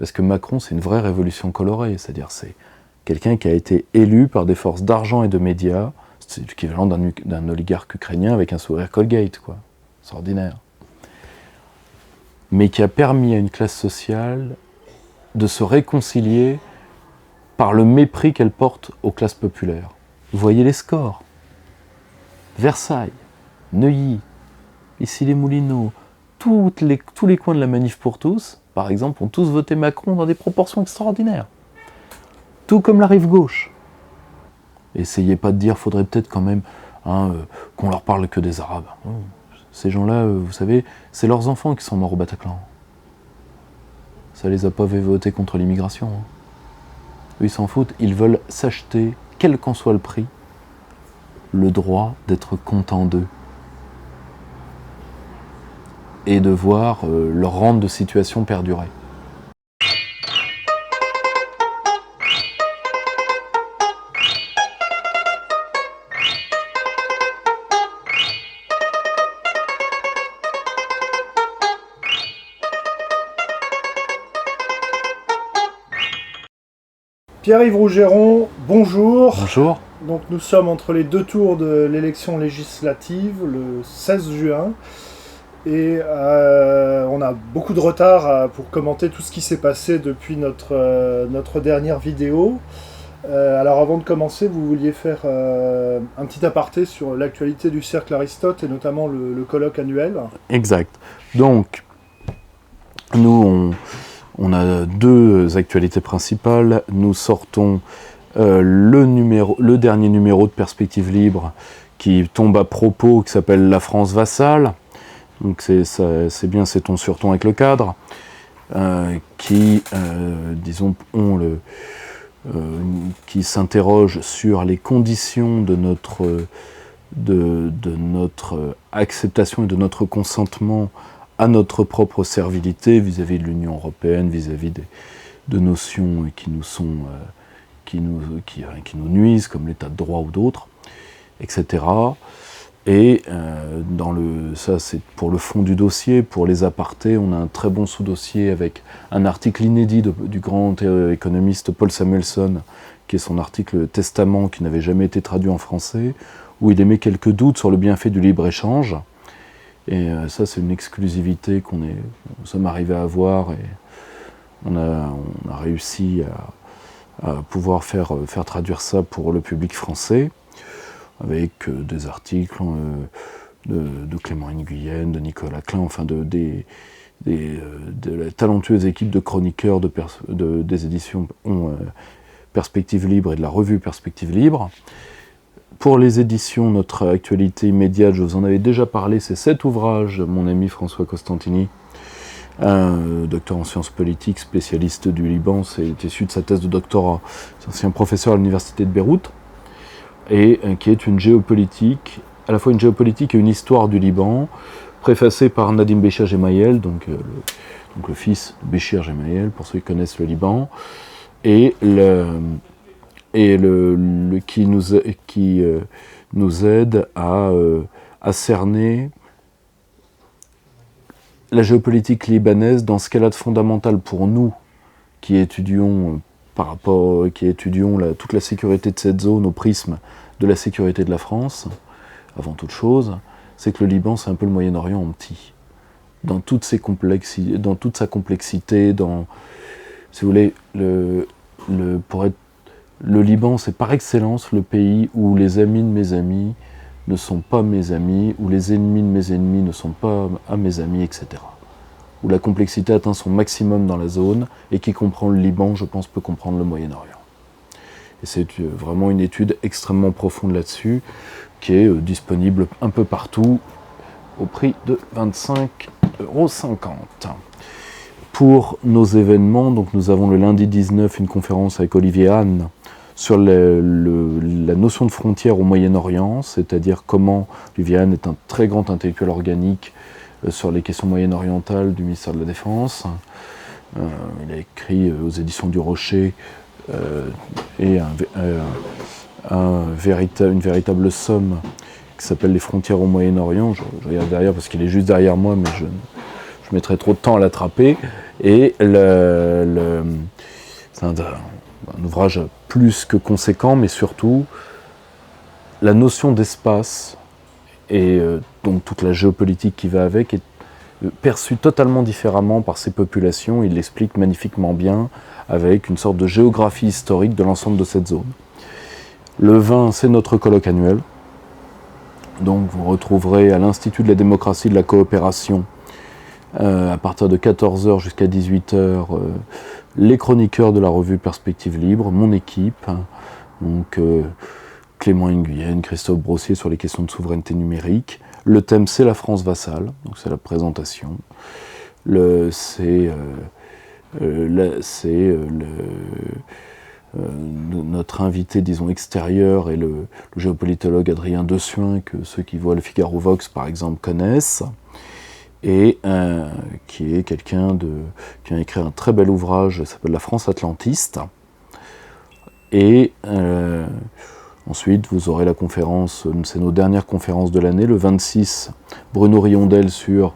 Parce que Macron, c'est une vraie révolution colorée, c'est-à-dire c'est quelqu'un qui a été élu par des forces d'argent et de médias, c'est l'équivalent d'un oligarque ukrainien avec un sourire Colgate, quoi. C'est ordinaire. Mais qui a permis à une classe sociale de se réconcilier par le mépris qu'elle porte aux classes populaires. Vous voyez les scores. Versailles, Neuilly, ici les Moulineaux, tous les coins de la Manif pour tous, par exemple, ont tous voté Macron dans des proportions extraordinaires. Tout comme la rive gauche. Essayez pas de dire, faudrait peut-être quand même qu'on leur parle que des Arabes. Ces gens-là, vous savez, c'est leurs enfants qui sont morts au Bataclan. Ça les a pas fait voter contre l'immigration. Eux, ils s'en foutent, ils veulent s'acheter, quel qu'en soit le prix, le droit d'être contents d'eux. Et de voir leur rente de situation perdurer. Pierre-Yves Rougeron, bonjour. Bonjour. Donc nous sommes entre les deux tours de l'élection législative, le 16 juin. Et on a beaucoup de retard pour commenter tout ce qui s'est passé depuis notre dernière vidéo. Alors avant de commencer, vous vouliez faire un petit aparté sur l'actualité du Cercle Aristote et notamment le colloque annuel. Exact. Donc, nous, on a deux actualités principales. Nous sortons le dernier numéro de Perspective Libre qui tombe à propos, qui s'appelle La France vassale. Donc c'est bien, c'est ton sur ton avec le cadre, qui, disons, qui s'interroge sur les conditions de notre acceptation et de notre consentement à notre propre servilité vis-à-vis de l'Union européenne, vis-à-vis de notions qui nous nuisent, comme l'état de droit ou d'autres, etc. Et ça c'est pour le fond du dossier. Pour les apartés, on a un très bon sous-dossier avec un article inédit du grand économiste Paul Samuelson, qui est son article Testament, qui n'avait jamais été traduit en français, où il émet quelques doutes sur le bienfait du libre-échange. Et ça c'est une exclusivité nous sommes arrivés à avoir, et on a réussi à pouvoir faire traduire ça pour le public français, avec des articles de Clément Nguyen, de Nicolas Klein, enfin de la talentueuse équipe de chroniqueurs des éditions Perspective Libre et de la revue Perspective Libre. Pour les éditions, notre actualité immédiate, je vous en avais déjà parlé, c'est cet ouvrage de mon ami François Costantini, docteur en sciences politiques, spécialiste du Liban, c'est issu de sa thèse de doctorat, c'est un ancien professeur à l'université de Beyrouth, et qui est une géopolitique, à la fois une géopolitique et une histoire du Liban, préfacée par Nadim Béchir Gemayel, donc le fils de Béchir Gemayel, pour ceux qui connaissent le Liban, et qui nous aide à cerner la géopolitique libanaise dans ce qu'elle a de fondamental pour nous, qui étudions toute la sécurité de cette zone au prisme de la sécurité de la France, avant toute chose, c'est que le Liban, c'est un peu le Moyen-Orient en petit. Dans toute sa complexité, si vous voulez, le Liban, c'est par excellence le pays où les amis de mes amis ne sont pas mes amis, où les ennemis de mes ennemis ne sont pas à mes amis, etc. Où la complexité atteint son maximum dans la zone, et qui comprend le Liban, je pense, peut comprendre le Moyen-Orient. Et c'est vraiment une étude extrêmement profonde là-dessus, qui est disponible un peu partout, au prix de 25,50 €. Pour nos événements, donc nous avons le lundi 19 une conférence avec Olivier Hahn sur la notion de frontière au Moyen-Orient, c'est-à-dire comment Olivier Hahn est un très grand intellectuel organique sur les questions moyen-orientales du ministère de la Défense. Il a écrit aux éditions du Rocher et une véritable somme qui s'appelle Les frontières au Moyen-Orient. Je regarde derrière parce qu'il est juste derrière moi, mais je je mettrais trop de temps à l'attraper. Et c'est un ouvrage plus que conséquent, mais surtout, la notion d'espace et donc toute la géopolitique qui va avec est perçue totalement différemment par ces populations. Il l'explique magnifiquement bien avec une sorte de géographie historique de l'ensemble de cette zone. Le 20, c'est notre colloque annuel. Donc vous retrouverez à l'Institut de la démocratie et de la coopération, à partir de 14h jusqu'à 18h, les chroniqueurs de la revue Perspective Libre, mon équipe, donc Clément Nguyen, Christophe Brossier sur les questions de souveraineté numérique. Le thème, c'est la France vassale, donc c'est la présentation. Notre invité, disons, extérieur est le géopolitologue Adrien Dessuin, que ceux qui voient le Figaro Vox, par exemple, connaissent, et qui est quelqu'un qui a écrit un très bel ouvrage, qui s'appelle La France atlantiste. Et ensuite, vous aurez la conférence, c'est nos dernières conférences de l'année, le 26, Bruno Riondel sur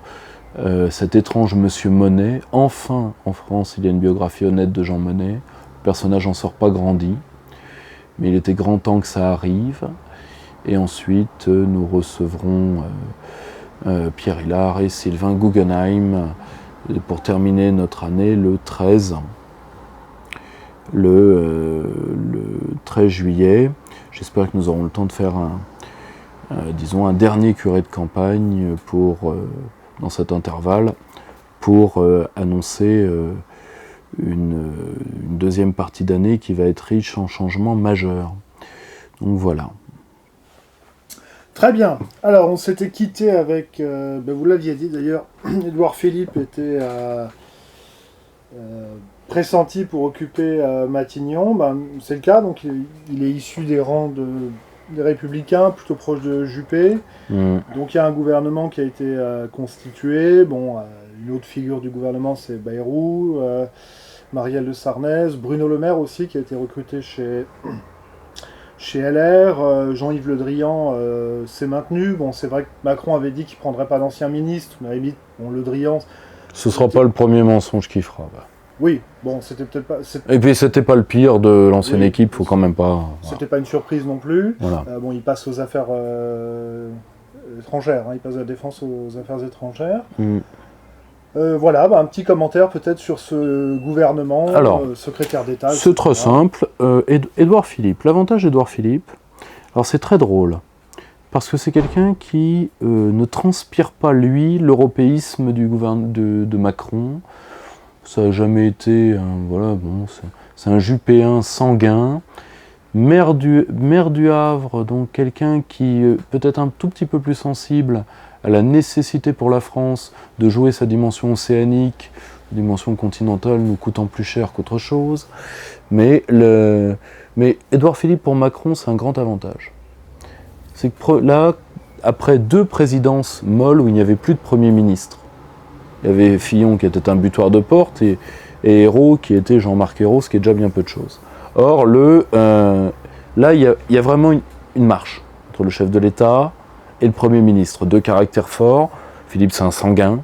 cet étrange Monsieur Monnet. Enfin, en France, il y a une biographie honnête de Jean Monnet. Le personnage n'en sort pas grandi, mais il était grand temps que ça arrive. Et ensuite, nous recevrons Pierre Hillard et Sylvain Guggenheim pour terminer notre année le 13. Le 13 juillet. J'espère que nous aurons le temps de faire un dernier curé de campagne dans cet intervalle pour annoncer une deuxième partie d'année qui va être riche en changements majeurs. Donc voilà. Très bien. Alors, on s'était quitté avec, vous l'aviez dit d'ailleurs, Édouard Philippe était pressenti pour occuper Matignon. C'est le cas, donc il est issu des rangs des Républicains, plutôt proche de Juppé. Donc il y a un gouvernement qui a été constitué. Une autre figure du gouvernement, c'est Bayrou, Marielle de Sarnez, Bruno Le Maire aussi, qui a été recruté chez LR, Jean-Yves Le Drian s'est maintenu. C'est vrai que Macron avait dit qu'il ne prendrait pas d'ancien ministre, mais à la limite, Le Drian... Ce ne sera pas le premier mensonge qu'il fera. Oui, c'était peut-être pas... Et puis c'était pas le pire de l'ancienne équipe, faut quand même pas... C'était pas une surprise non plus. Voilà. Il passe aux affaires étrangères, il passe de la défense aux affaires étrangères. Un petit commentaire peut-être sur ce gouvernement, secrétaire d'État. C'est très simple. Édouard Philippe. L'avantage d'Édouard Philippe, alors c'est très drôle, parce que c'est quelqu'un qui ne transpire pas, lui, l'européisme de Macron. Ça n'a jamais été... c'est un Juppéen sanguin. Maire du Havre, donc quelqu'un qui peut-être un tout petit peu plus sensible à la nécessité pour la France de jouer sa dimension océanique, dimension continentale nous coûtant plus cher qu'autre chose. Mais Édouard Philippe pour Macron, c'est un grand avantage. C'est que là, après 2 présidences molles où il n'y avait plus de Premier ministre, il y avait Fillon qui était un butoir de porte et Ayrault qui était Jean-Marc Ayrault, ce qui est déjà bien peu de choses. Or, là, il y a vraiment une marche entre le chef de l'État et le Premier ministre. 2 caractères forts. Philippe, c'est un sanguin.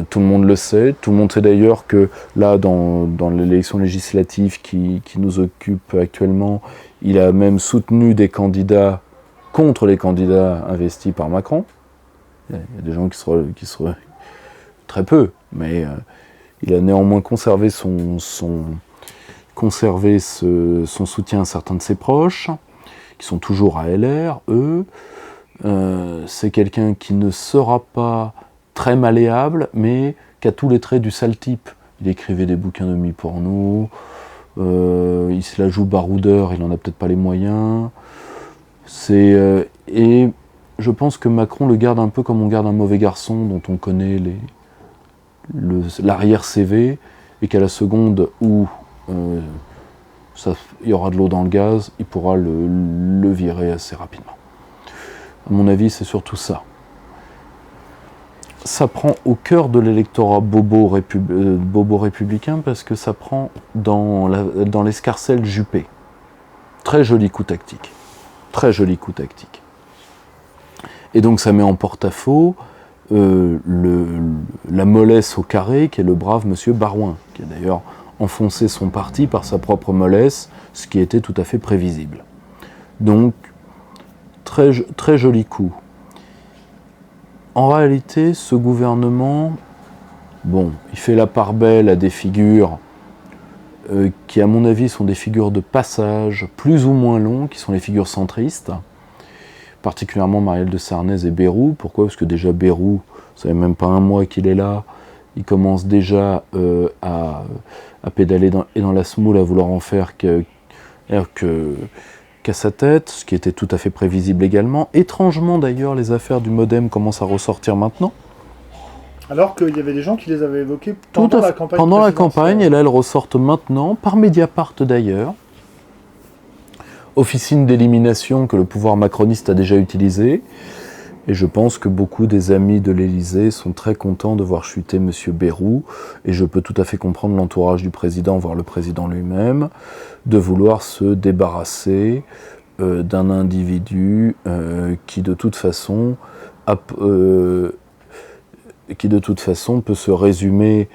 Tout le monde le sait. Tout le monde sait d'ailleurs que là, dans l'élection législative qui nous occupe actuellement, il a même soutenu des candidats contre les candidats investis par Macron. Il y a des gens qui seraient très peu, mais il a néanmoins conservé son soutien à certains de ses proches, qui sont toujours à LR, eux. C'est quelqu'un qui ne sera pas très malléable, mais qui a tous les traits du sale type. Il écrivait des bouquins de mi-porno, il se la joue baroudeur, il n'en a peut-être pas les moyens. Et je pense que Macron le garde un peu comme on garde un mauvais garçon dont on connaît l'arrière-CV, et qu'à la seconde où il y aura de l'eau dans le gaz, il pourra le virer assez rapidement. À mon avis, c'est surtout ça. Ça prend au cœur de l'électorat bobo républicain parce que ça prend dans l'escarcelle Juppé. Très joli coup tactique. Très joli coup tactique. Et donc ça met en porte-à-faux la mollesse au carré, qui est le brave monsieur Barouin, qui a d'ailleurs enfoncé son parti par sa propre mollesse, ce qui était tout à fait prévisible. Donc, très, très joli coup. En réalité, ce gouvernement, bon, il fait la part belle à des figures qui, à mon avis, sont des figures de passage, plus ou moins longues, qui sont les figures centristes, particulièrement Marielle de Sarnez et Bayrou. Pourquoi ? Parce que déjà Bayrou, ça fait même pas un mois qu'il est là, il commence déjà à pédaler dans la semoule, à vouloir en faire qu'à sa tête, ce qui était tout à fait prévisible également. Étrangement d'ailleurs, les affaires du MoDem commencent à ressortir maintenant. Alors qu'il y avait des gens qui les avaient évoqués pendant la campagne. Pendant la campagne, et là elles ressortent maintenant, par Mediapart d'ailleurs. Officine d'élimination que le pouvoir macroniste a déjà utilisée. Et je pense que beaucoup des amis de l'Élysée sont très contents de voir chuter M. Bayrou. Et je peux tout à fait comprendre l'entourage du président, voire le président lui-même, de vouloir se débarrasser d'un individu qui de toute façon peut se résumer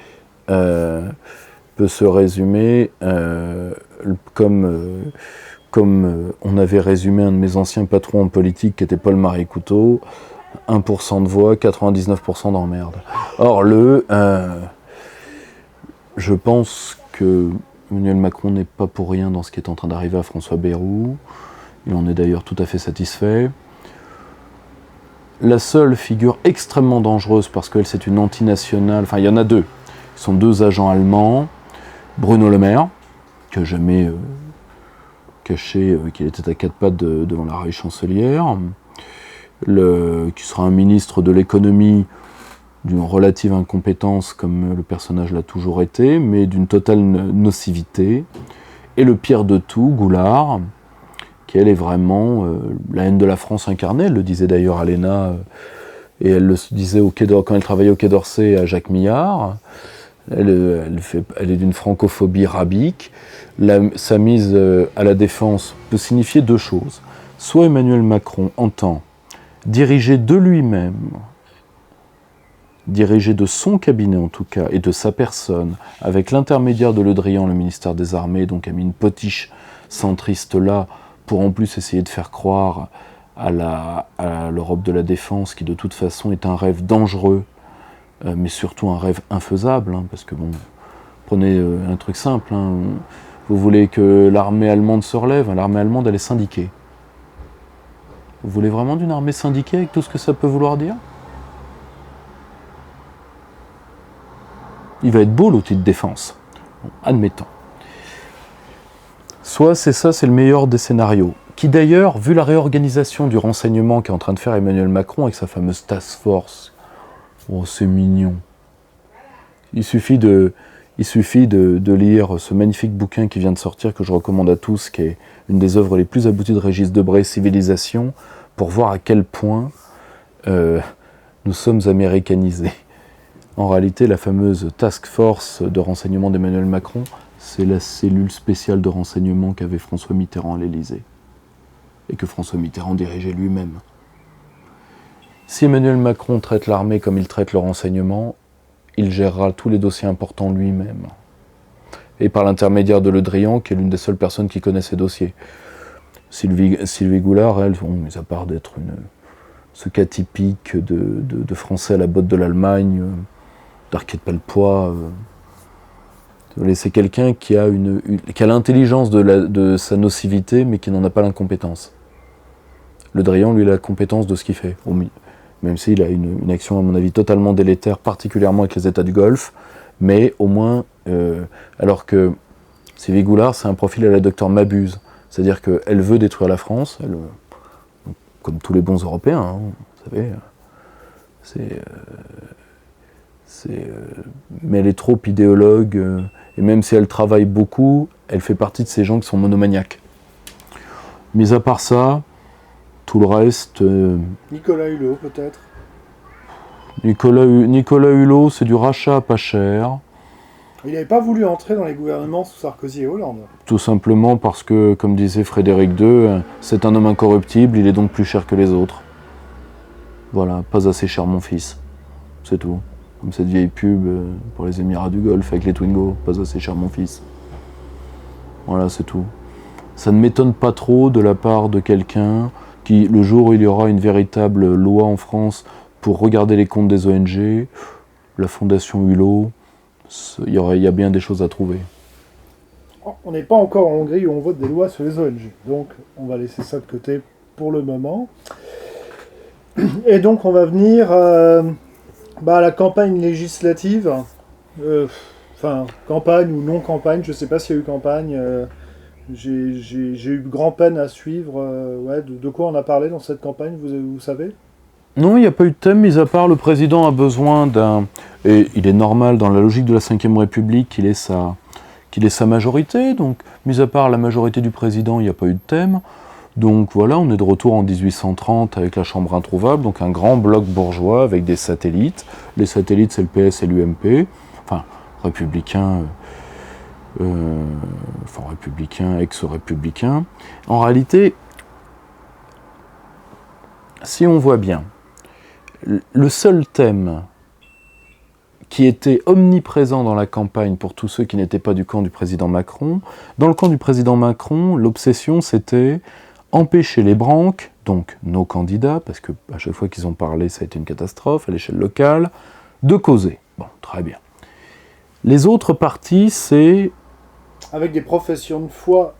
comme on avait résumé un de mes anciens patrons en politique qui était Paul-Marie Couteau, 1% de voix, 99% d'emmerde. Or, je pense que Emmanuel Macron n'est pas pour rien dans ce qui est en train d'arriver à François Bayrou. Il en est d'ailleurs tout à fait satisfait. La seule figure extrêmement dangereuse, parce qu'elle c'est une antinationale, enfin il y en a deux. Ce sont deux agents allemands, Bruno Le Maire, qui n'a jamais caché qu'il était à quatre pattes devant la reine chancelière, qui sera un ministre de l'économie d'une relative incompétence comme le personnage l'a toujours été, mais d'une totale nocivité. Et le pire de tout, Goulard, qui elle est vraiment la haine de la France incarnée, elle le disait d'ailleurs à l'ENA, et elle le disait quand elle travaillait au Quai d'Orsay à Jacques Millard. Elle est d'une francophobie rabique. Sa mise à la défense peut signifier deux choses. Soit Emmanuel Macron entend diriger de lui-même, diriger de son cabinet en tout cas, et de sa personne, avec l'intermédiaire de Le Drian, le ministère des Armées, donc a mis une potiche centriste là, pour en plus essayer de faire croire à l'Europe de la défense, qui de toute façon est un rêve dangereux, mais surtout un rêve infaisable, hein, parce que bon, prenez un truc simple, hein, vous voulez que l'armée allemande se relève, hein, l'armée allemande elle est syndiquée. Vous voulez vraiment d'une armée syndiquée avec tout ce que ça peut vouloir dire ? Il va être beau l'outil de défense, bon, admettons. Soit c'est ça, c'est le meilleur des scénarios, qui d'ailleurs, vu la réorganisation du renseignement qu'est en train de faire Emmanuel Macron avec sa fameuse task force, oh, c'est mignon. Il suffit de lire ce magnifique bouquin qui vient de sortir, que je recommande à tous, qui est une des œuvres les plus abouties de Régis Debray, Civilisation, pour voir à quel point nous sommes américanisés. En réalité, la fameuse task force de renseignement d'Emmanuel Macron, c'est la cellule spéciale de renseignement qu'avait François Mitterrand à l'Élysée, et que François Mitterrand dirigeait lui-même. Si Emmanuel Macron traite l'armée comme il traite le renseignement, il gérera tous les dossiers importants lui-même. Et par l'intermédiaire de Le Drian, qui est l'une des seules personnes qui connaît ces dossiers. Sylvie Goulard, elle, mis à part d'être ce cas typique de Français à la botte de l'Allemagne, d'Arquet de Pellepoix, c'est quelqu'un qui a l'intelligence de sa nocivité, mais qui n'en a pas l'incompétence. Le Drian, lui, a la compétence de ce qu'il fait, même s'il a une action, à mon avis, totalement délétère, particulièrement avec les États du Golfe, mais au moins, alors que Sylvie Goulard, c'est un profil à la Docteur Mabuse, c'est-à-dire qu'elle veut détruire la France, comme tous les bons Européens, hein, vous savez, mais elle est trop idéologue, et même si elle travaille beaucoup, elle fait partie de ces gens qui sont monomaniaques. Mis à part ça, tout le reste... Nicolas Hulot, peut-être. Nicolas Hulot, c'est du rachat pas cher. Il n'avait pas voulu entrer dans les gouvernements sous Sarkozy et Hollande. Tout simplement parce que, comme disait Frédéric II, c'est un homme incorruptible, il est donc plus cher que les autres. Voilà, pas assez cher mon fils. c'est tout. Comme cette vieille pub pour les Émirats du Golfe avec les Twingo, pas assez cher mon fils. Voilà, c'est tout. Ça ne m'étonne pas trop de la part de quelqu'un qui, le jour où il y aura une véritable loi en France pour regarder les comptes des ONG, la fondation Hulot, il y a bien des choses à trouver. On n'est pas encore en Hongrie où on vote des lois sur les ONG, donc on va laisser ça de côté pour le moment. Et donc on va venir à la campagne législative, campagne ou non campagne, je ne sais pas s'il y a eu campagne, j'ai eu grand peine à suivre, de quoi on a parlé dans cette campagne, vous savez ? Non, il n'y a pas eu de thème, mis à part le président a besoin d'un... Et il est normal, dans la logique de la Ve République, qu'il ait sa majorité, donc mis à part la majorité du président, il n'y a pas eu de thème. Donc voilà, on est de retour en 1830 avec la Chambre introuvable, donc un grand bloc bourgeois avec des satellites. Les satellites, c'est le PS et l'UMP, enfin républicains, ex-républicains. En réalité, si on voit bien, le seul thème qui était omniprésent dans la campagne pour tous ceux qui n'étaient pas du camp du président Macron, dans le camp du président Macron, l'obsession c'était empêcher les branques, donc nos candidats, parce qu'à chaque fois qu'ils ont parlé, ça a été une catastrophe à l'échelle locale, de causer. Bon, très bien. Les autres partis, c'est... Avec des professions de foi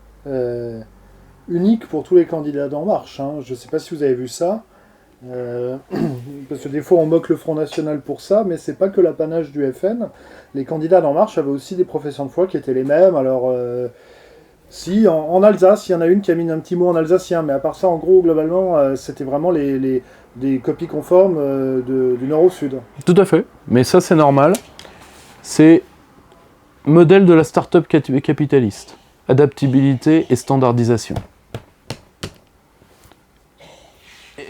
uniques pour tous les candidats d'En Marche. Hein. Je ne sais pas si vous avez vu ça. Parce que des fois on moque le Front National pour ça, mais c'est pas que l'apanage du FN. Les candidats d'En Marche avaient aussi des professions de foi qui étaient les mêmes. Alors, si en Alsace, il y en a une qui a mis un petit mot en alsacien, mais à part ça, en gros, globalement, c'était vraiment des copies conformes du nord au sud. Tout à fait, mais ça c'est normal. C'est modèle de la start-up capitaliste. Adaptabilité et standardisation.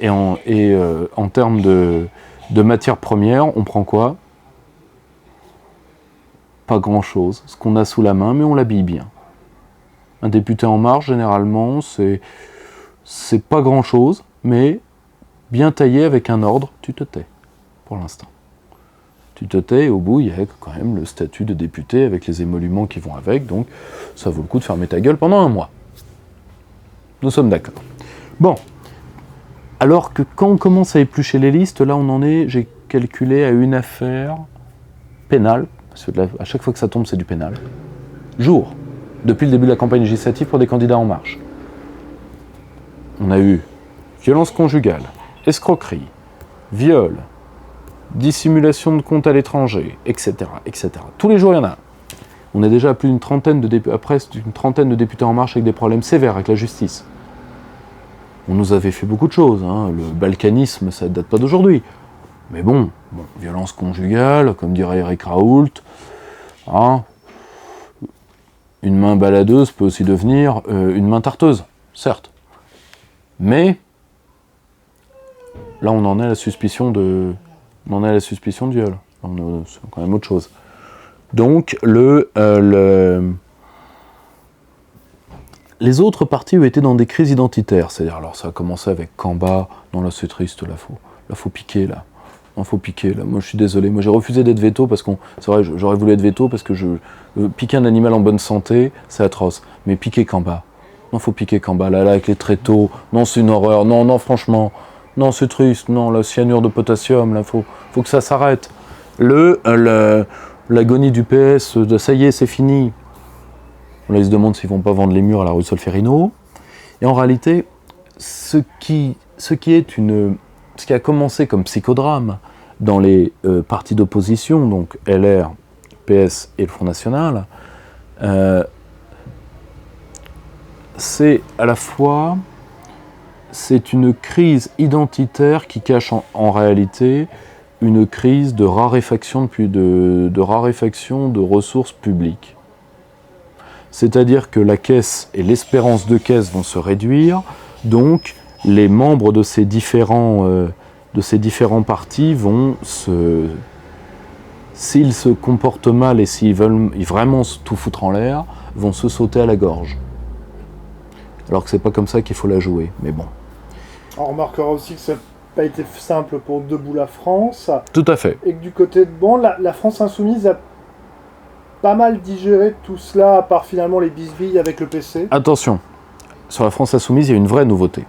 Et en termes de matières premières, on prend quoi ? Pas grand-chose. Ce qu'on a sous la main, mais on l'habille bien. Un député En Marche, généralement, c'est pas grand-chose, mais bien taillé avec un ordre, tu te tais, pour l'instant. Tu te tais, et au bout, il y a quand même le statut de député avec les émoluments qui vont avec, donc ça vaut le coup de fermer ta gueule pendant un mois. Nous sommes d'accord. Bon. Alors que quand on commence à éplucher les listes, là on en est, j'ai calculé à une affaire pénale, parce que là, à chaque fois que ça tombe c'est du pénal, jour, depuis le début de la campagne législative pour des candidats En Marche. On a eu violence conjugale, escroquerie, viol, dissimulation de compte à l'étranger, etc., etc. Tous les jours il y en a. On est déjà à plus d'une trentaine de députés En Marche avec des problèmes sévères avec la justice. On nous avait fait beaucoup de choses, hein. Le balkanisme, ça ne date pas d'aujourd'hui. Mais bon, violence conjugale, comme dirait Eric Raoult, hein. Une main baladeuse peut aussi devenir une main tarteuse, certes. Mais, là on en est à la suspicion de viol. C'est quand même autre chose. Donc, les autres partis ont été dans des crises identitaires, c'est-à-dire, alors ça a commencé avec Kamba, non là c'est triste, là faut piquer, là. Non, faut piquer, là. Moi je suis désolé, moi j'ai refusé d'être veto parce c'est vrai, j'aurais voulu être veto parce que piquer un animal en bonne santé, c'est atroce, mais piquer Kamba, non faut piquer Kamba, là avec les tréteaux, non c'est une horreur, non franchement, non c'est triste, non la cyanure de potassium, là faut que ça s'arrête. L'agonie du PS, ça y est, c'est fini. Là, ils se demandent s'ils ne vont pas vendre les murs à la rue Solferino. Et en réalité, ce qui a commencé comme psychodrame dans les partis d'opposition, donc LR, PS et le Front National, c'est à la fois une crise identitaire qui cache en réalité une crise de raréfaction de ressources publiques. C'est-à-dire que la caisse et l'espérance de caisse vont se réduire, donc les membres de ces différents partis vont s'ils se comportent mal et s'ils veulent vraiment tout foutre en l'air, vont se sauter à la gorge. Alors que c'est pas comme ça qu'il faut la jouer, mais bon. On remarquera aussi que pas été simple pour Debout la France. Tout à fait. Et que du côté de la France Insoumise a pas mal digéré tout cela, à part finalement les bisbilles avec le PC. Attention, sur la France Insoumise, il y a une vraie nouveauté.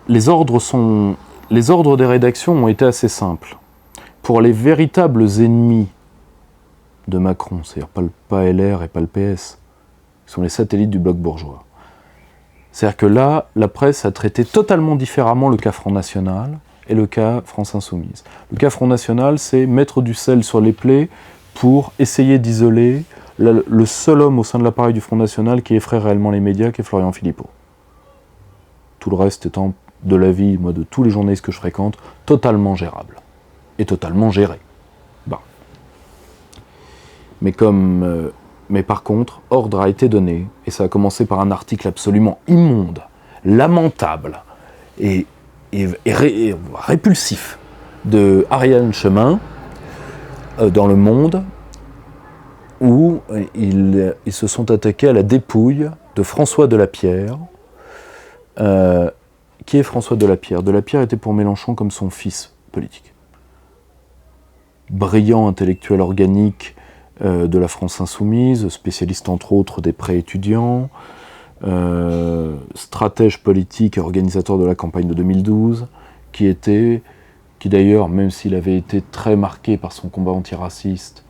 Les ordres des rédactions ont été assez simples. Pour les véritables ennemis de Macron, c'est-à-dire pas LR et pas le PS, qui sont les satellites du bloc bourgeois. C'est-à-dire que là, la presse a traité totalement différemment le cas Front National et le cas France Insoumise. Le cas Front National, c'est mettre du sel sur les plaies pour essayer d'isoler le seul homme au sein de l'appareil du Front National qui effraie réellement les médias, qui est Florian Philippot. Tout le reste étant, de l'avis, moi, de tous les journalistes que je fréquente, totalement gérable. Et totalement géré. Bon. Mais par contre, ordre a été donné, et ça a commencé par un article absolument immonde, lamentable et répulsif de Ariane Chemin dans Le Monde, où ils se sont attaqués à la dépouille de François Delapierre. Qui est François Delapierre ? Delapierre était pour Mélenchon comme son fils politique. Brillant intellectuel organique de la France Insoumise, spécialiste entre autres des prêts étudiants, stratège politique et organisateur de la campagne de 2012, qui d'ailleurs, même s'il avait été très marqué par son combat antiraciste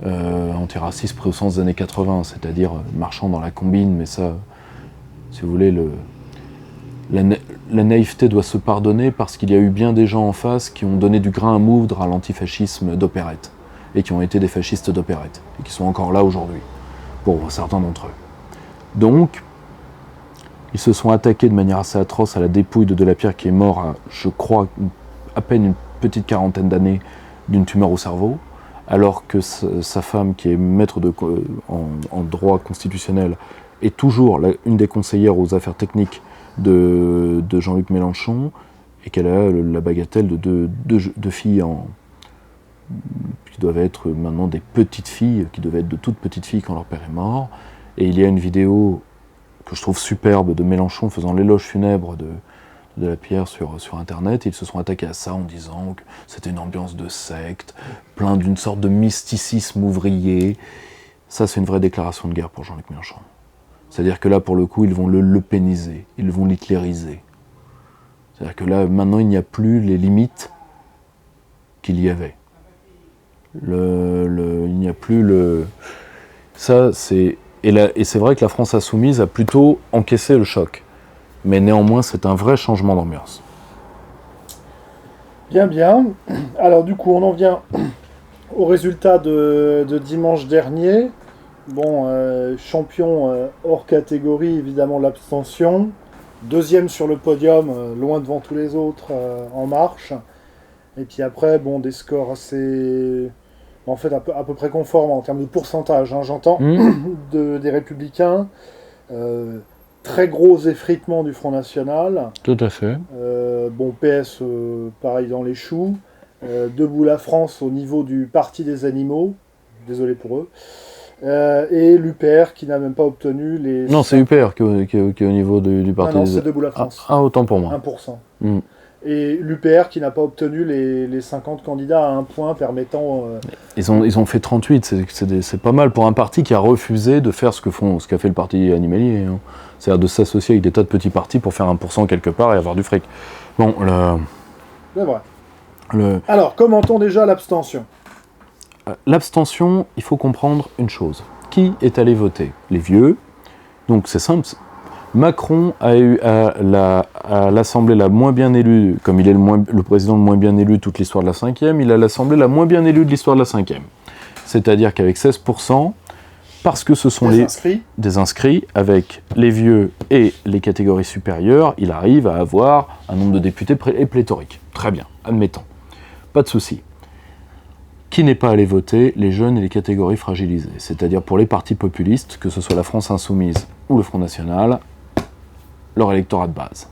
pris au sens des années 80, c'est-à-dire marchant dans la combine, mais ça, si vous voulez, la naïveté doit se pardonner parce qu'il y a eu bien des gens en face qui ont donné du grain à moudre à l'antifascisme d'opérette, et qui ont été des fascistes d'opérette, et qui sont encore là aujourd'hui, pour certains d'entre eux. Donc, ils se sont attaqués de manière assez atroce à la dépouille de Delapierre, qui est mort à, je crois, à peine une petite quarantaine d'années d'une tumeur au cerveau, alors que sa femme, qui est maître en droit constitutionnel, est toujours une des conseillères aux affaires techniques de Jean-Luc Mélenchon, et qu'elle a la bagatelle de deux filles qui doivent être maintenant des petites filles, qui devaient être de toutes petites filles quand leur père est mort. Et il y a une vidéo que je trouve superbe de Mélenchon faisant l'éloge funèbre de Delapierre sur Internet. Et ils se sont attaqués à ça en disant que c'était une ambiance de secte, plein d'une sorte de mysticisme ouvrier. Ça, c'est une vraie déclaration de guerre pour Jean-Luc Mélenchon. C'est-à-dire que là, pour le coup, ils vont le péniser, ils vont l'hitlériser. C'est-à-dire que là, maintenant, il n'y a plus les limites qu'il y avait. Il n'y a plus le... Ça, c'est... Et c'est vrai que la France Insoumise a plutôt encaissé le choc. Mais néanmoins, c'est un vrai changement d'ambiance. Bien, bien. Alors du coup, on en vient au résultat de dimanche dernier. Bon, champion hors catégorie, évidemment l'abstention. Deuxième sur le podium, loin devant tous les autres, En Marche. Et puis après, bon, des scores assez... En fait, à peu près conformes en termes de pourcentage, hein, j'entends, des Républicains. Très gros effritement du Front National. Tout à fait. Bon, PS, pareil dans les choux. Debout la France au niveau du Parti des animaux. Désolé pour eux. Et l'UPR qui n'a même pas obtenu les... Non, c'est UPR qui est au niveau du Parti des... Non, des... c'est Debout la France. Ah, autant pour moi. 1%. Et l'UPR qui n'a pas obtenu les 50 candidats à 1 point permettant... Ils ont fait 38, c'est pas mal pour un parti qui a refusé de faire ce qu'a fait le parti animalier. Hein. C'est-à-dire de s'associer avec des tas de petits partis pour faire 1% quelque part et avoir du fric. Bon, c'est vrai. Alors, commentons déjà l'abstention. L'abstention, il faut comprendre une chose. Qui est allé voter ? Les vieux. Donc c'est simple. Macron a eu à l'Assemblée la moins bien élue, comme il est le président le moins bien élu de toute l'histoire de la 5e, il a l'Assemblée la moins bien élue de l'histoire de la 5e. C'est-à-dire qu'avec 16%, parce que ce sont des inscrits, avec les vieux et les catégories supérieures, il arrive à avoir un nombre de députés pléthorique. Très bien, admettons. Pas de souci. Qui n'est pas allé voter ? Les jeunes et les catégories fragilisées. C'est-à-dire pour les partis populistes, que ce soit la France Insoumise ou le Front National, leur électorat de base.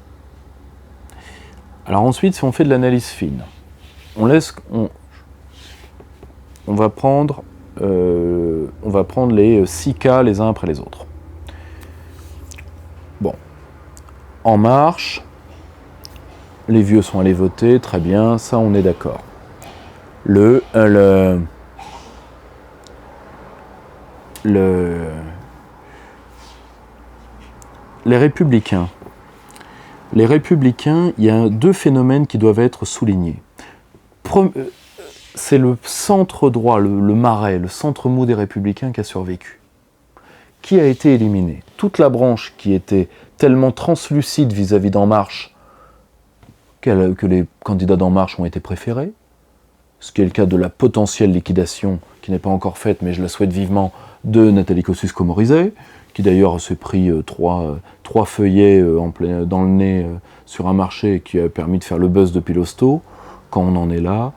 Alors ensuite, si on fait de l'analyse fine, on va prendre les 6 cas les uns après les autres. Bon, En Marche, les vieux sont allés voter, très bien, ça on est d'accord. Les Républicains. Les Républicains, il y a 2 phénomènes qui doivent être soulignés. C'est le centre droit, le marais, le centre mou des Républicains qui a survécu. Qui a été éliminé? Toute la branche qui était tellement translucide vis-à-vis d'En Marche que les candidats d'En Marche ont été préférés, ce qui est le cas de la potentielle liquidation, qui n'est pas encore faite, mais je la souhaite vivement, de Nathalie Kosciusko-Morizet, qui d'ailleurs s'est pris 3 feuillets dans le nez sur un marché qui a permis de faire le buzz de Pilosto. Quand on en est là,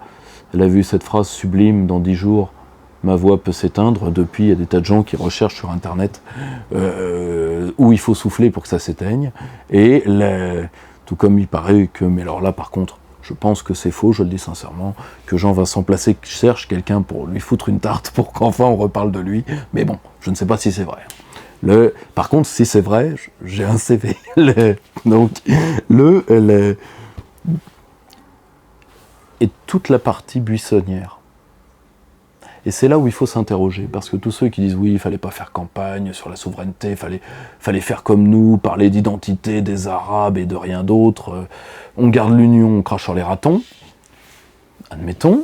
elle a vu cette phrase sublime, dans 10 jours, ma voix peut s'éteindre. Depuis, il y a des tas de gens qui recherchent sur Internet où il faut souffler pour que ça s'éteigne. Et tout comme il paraît que, mais alors là par contre, je pense que c'est faux, je le dis sincèrement, que Jean-Vincent Placé cherche quelqu'un pour lui foutre une tarte pour qu'enfin on reparle de lui. Mais bon, je ne sais pas si c'est vrai. Par contre, si c'est vrai, j'ai un CV. Et toute la partie buissonnière. Et c'est là où il faut s'interroger, parce que tous ceux qui disent oui, il fallait pas faire campagne sur la souveraineté, fallait faire comme nous, parler d'identité des Arabes et de rien d'autre, on garde l'union, on crache sur les ratons, admettons.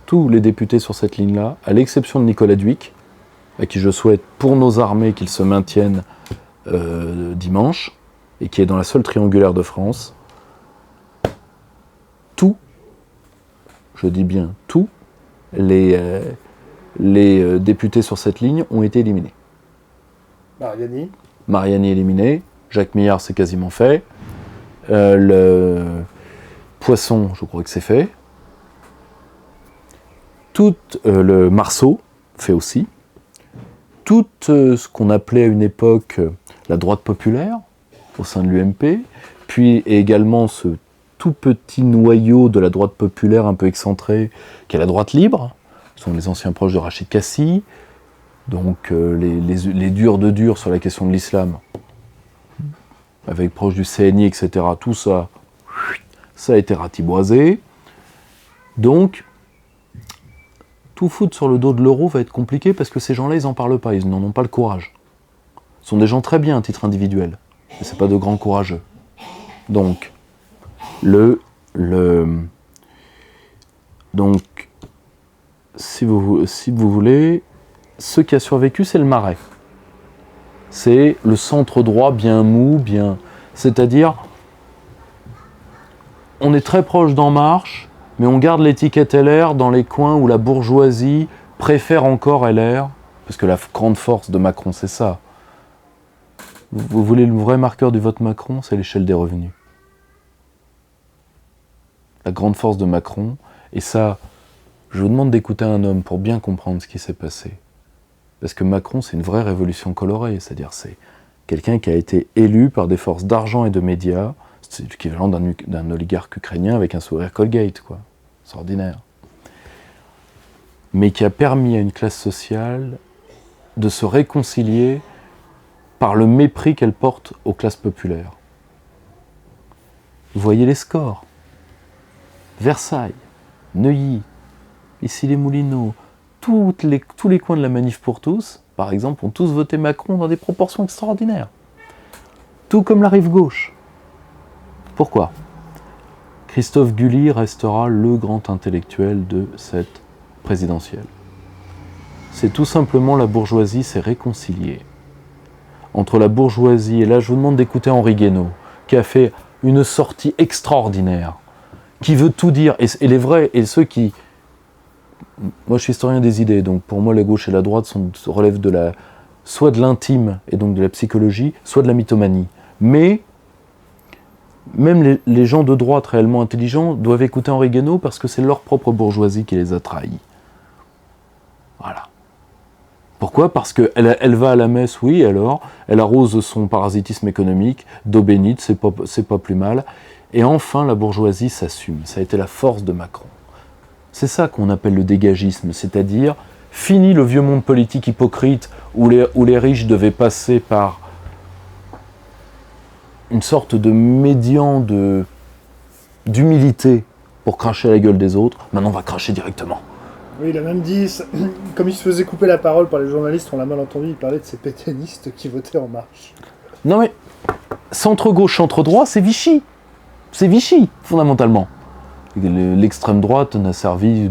Tous les députés sur cette ligne-là, à l'exception de Nicolas Dhuicq, à qui je souhaite pour nos armées qu'ils se maintiennent dimanche, et qui est dans la seule triangulaire de France, je dis bien tous les députés sur cette ligne ont été éliminés. Mariani éliminé, Jacques Millard c'est quasiment fait, le Poisson je crois que c'est fait, le Marceau fait aussi, tout ce qu'on appelait à une époque la droite populaire au sein de l'UMP, puis également ce tout petit noyau de la droite populaire un peu excentré, qui est la droite libre, ce sont les anciens proches de Rachid Kassi, donc les durs de durs sur la question de l'islam, avec proche du CNI, etc., tout ça, ça a été ratiboisé. Donc, tout foutre sur le dos de l'euro va être compliqué, parce que ces gens-là, ils n'en parlent pas, ils n'en ont pas le courage. Ce sont des gens très bien à titre individuel, mais ce n'est pas de grands courageux. Donc, donc, si vous voulez, ce qui a survécu, c'est le marais. C'est le centre droit bien mou, c'est-à-dire, on est très proche d'En Marche, mais on garde l'étiquette LR dans les coins où la bourgeoisie préfère encore LR, parce que la grande force de Macron, c'est ça. Vous voulez le vrai marqueur du vote Macron, c'est l'échelle des revenus. La grande force de Macron, et ça, je vous demande d'écouter un homme pour bien comprendre ce qui s'est passé. Parce que Macron, c'est une vraie révolution colorée, c'est-à-dire c'est quelqu'un qui a été élu par des forces d'argent et de médias, c'est l'équivalent d'un oligarque ukrainien avec un sourire Colgate, quoi. C'est ordinaire. Mais qui a permis à une classe sociale de se réconcilier par le mépris qu'elle porte aux classes populaires. Vous voyez les scores. Versailles, Neuilly, Issy-les-Moulineaux, tous les coins de la Manif pour tous, par exemple, ont tous voté Macron dans des proportions extraordinaires. Tout comme la rive gauche. Pourquoi ? Christophe Guilly restera le grand intellectuel de cette présidentielle. C'est tout simplement la bourgeoisie s'est réconciliée. Entre la bourgeoisie, et là je vous demande d'écouter Henri Guénaud, qui a fait une sortie extraordinaire, qui veut tout dire, et les vrais, et ceux qui... Moi je suis historien des idées, donc pour moi la gauche et la droite relèvent soit de l'intime, et donc de la psychologie, soit de la mythomanie. Mais, même les gens de droite réellement intelligents doivent écouter Henri Guénaud parce que c'est leur propre bourgeoisie qui les a trahis. Voilà. Pourquoi ? Parce qu'elle va à la messe, oui, alors, elle arrose son parasitisme économique, d'eau bénite, c'est pas plus mal. Et enfin, la bourgeoisie s'assume. Ça a été la force de Macron. C'est ça qu'on appelle le dégagisme, c'est-à-dire, fini le vieux monde politique hypocrite où les riches devaient passer par une sorte de médian d'humilité pour cracher à la gueule des autres. Maintenant, on va cracher directement. Oui, il a même dit, comme il se faisait couper la parole par les journalistes, on l'a mal entendu, il parlait de ces pétainistes qui votaient En Marche. Non mais, centre-gauche, centre-droit, c'est Vichy. C'est Vichy, fondamentalement. L'extrême droite n'a servi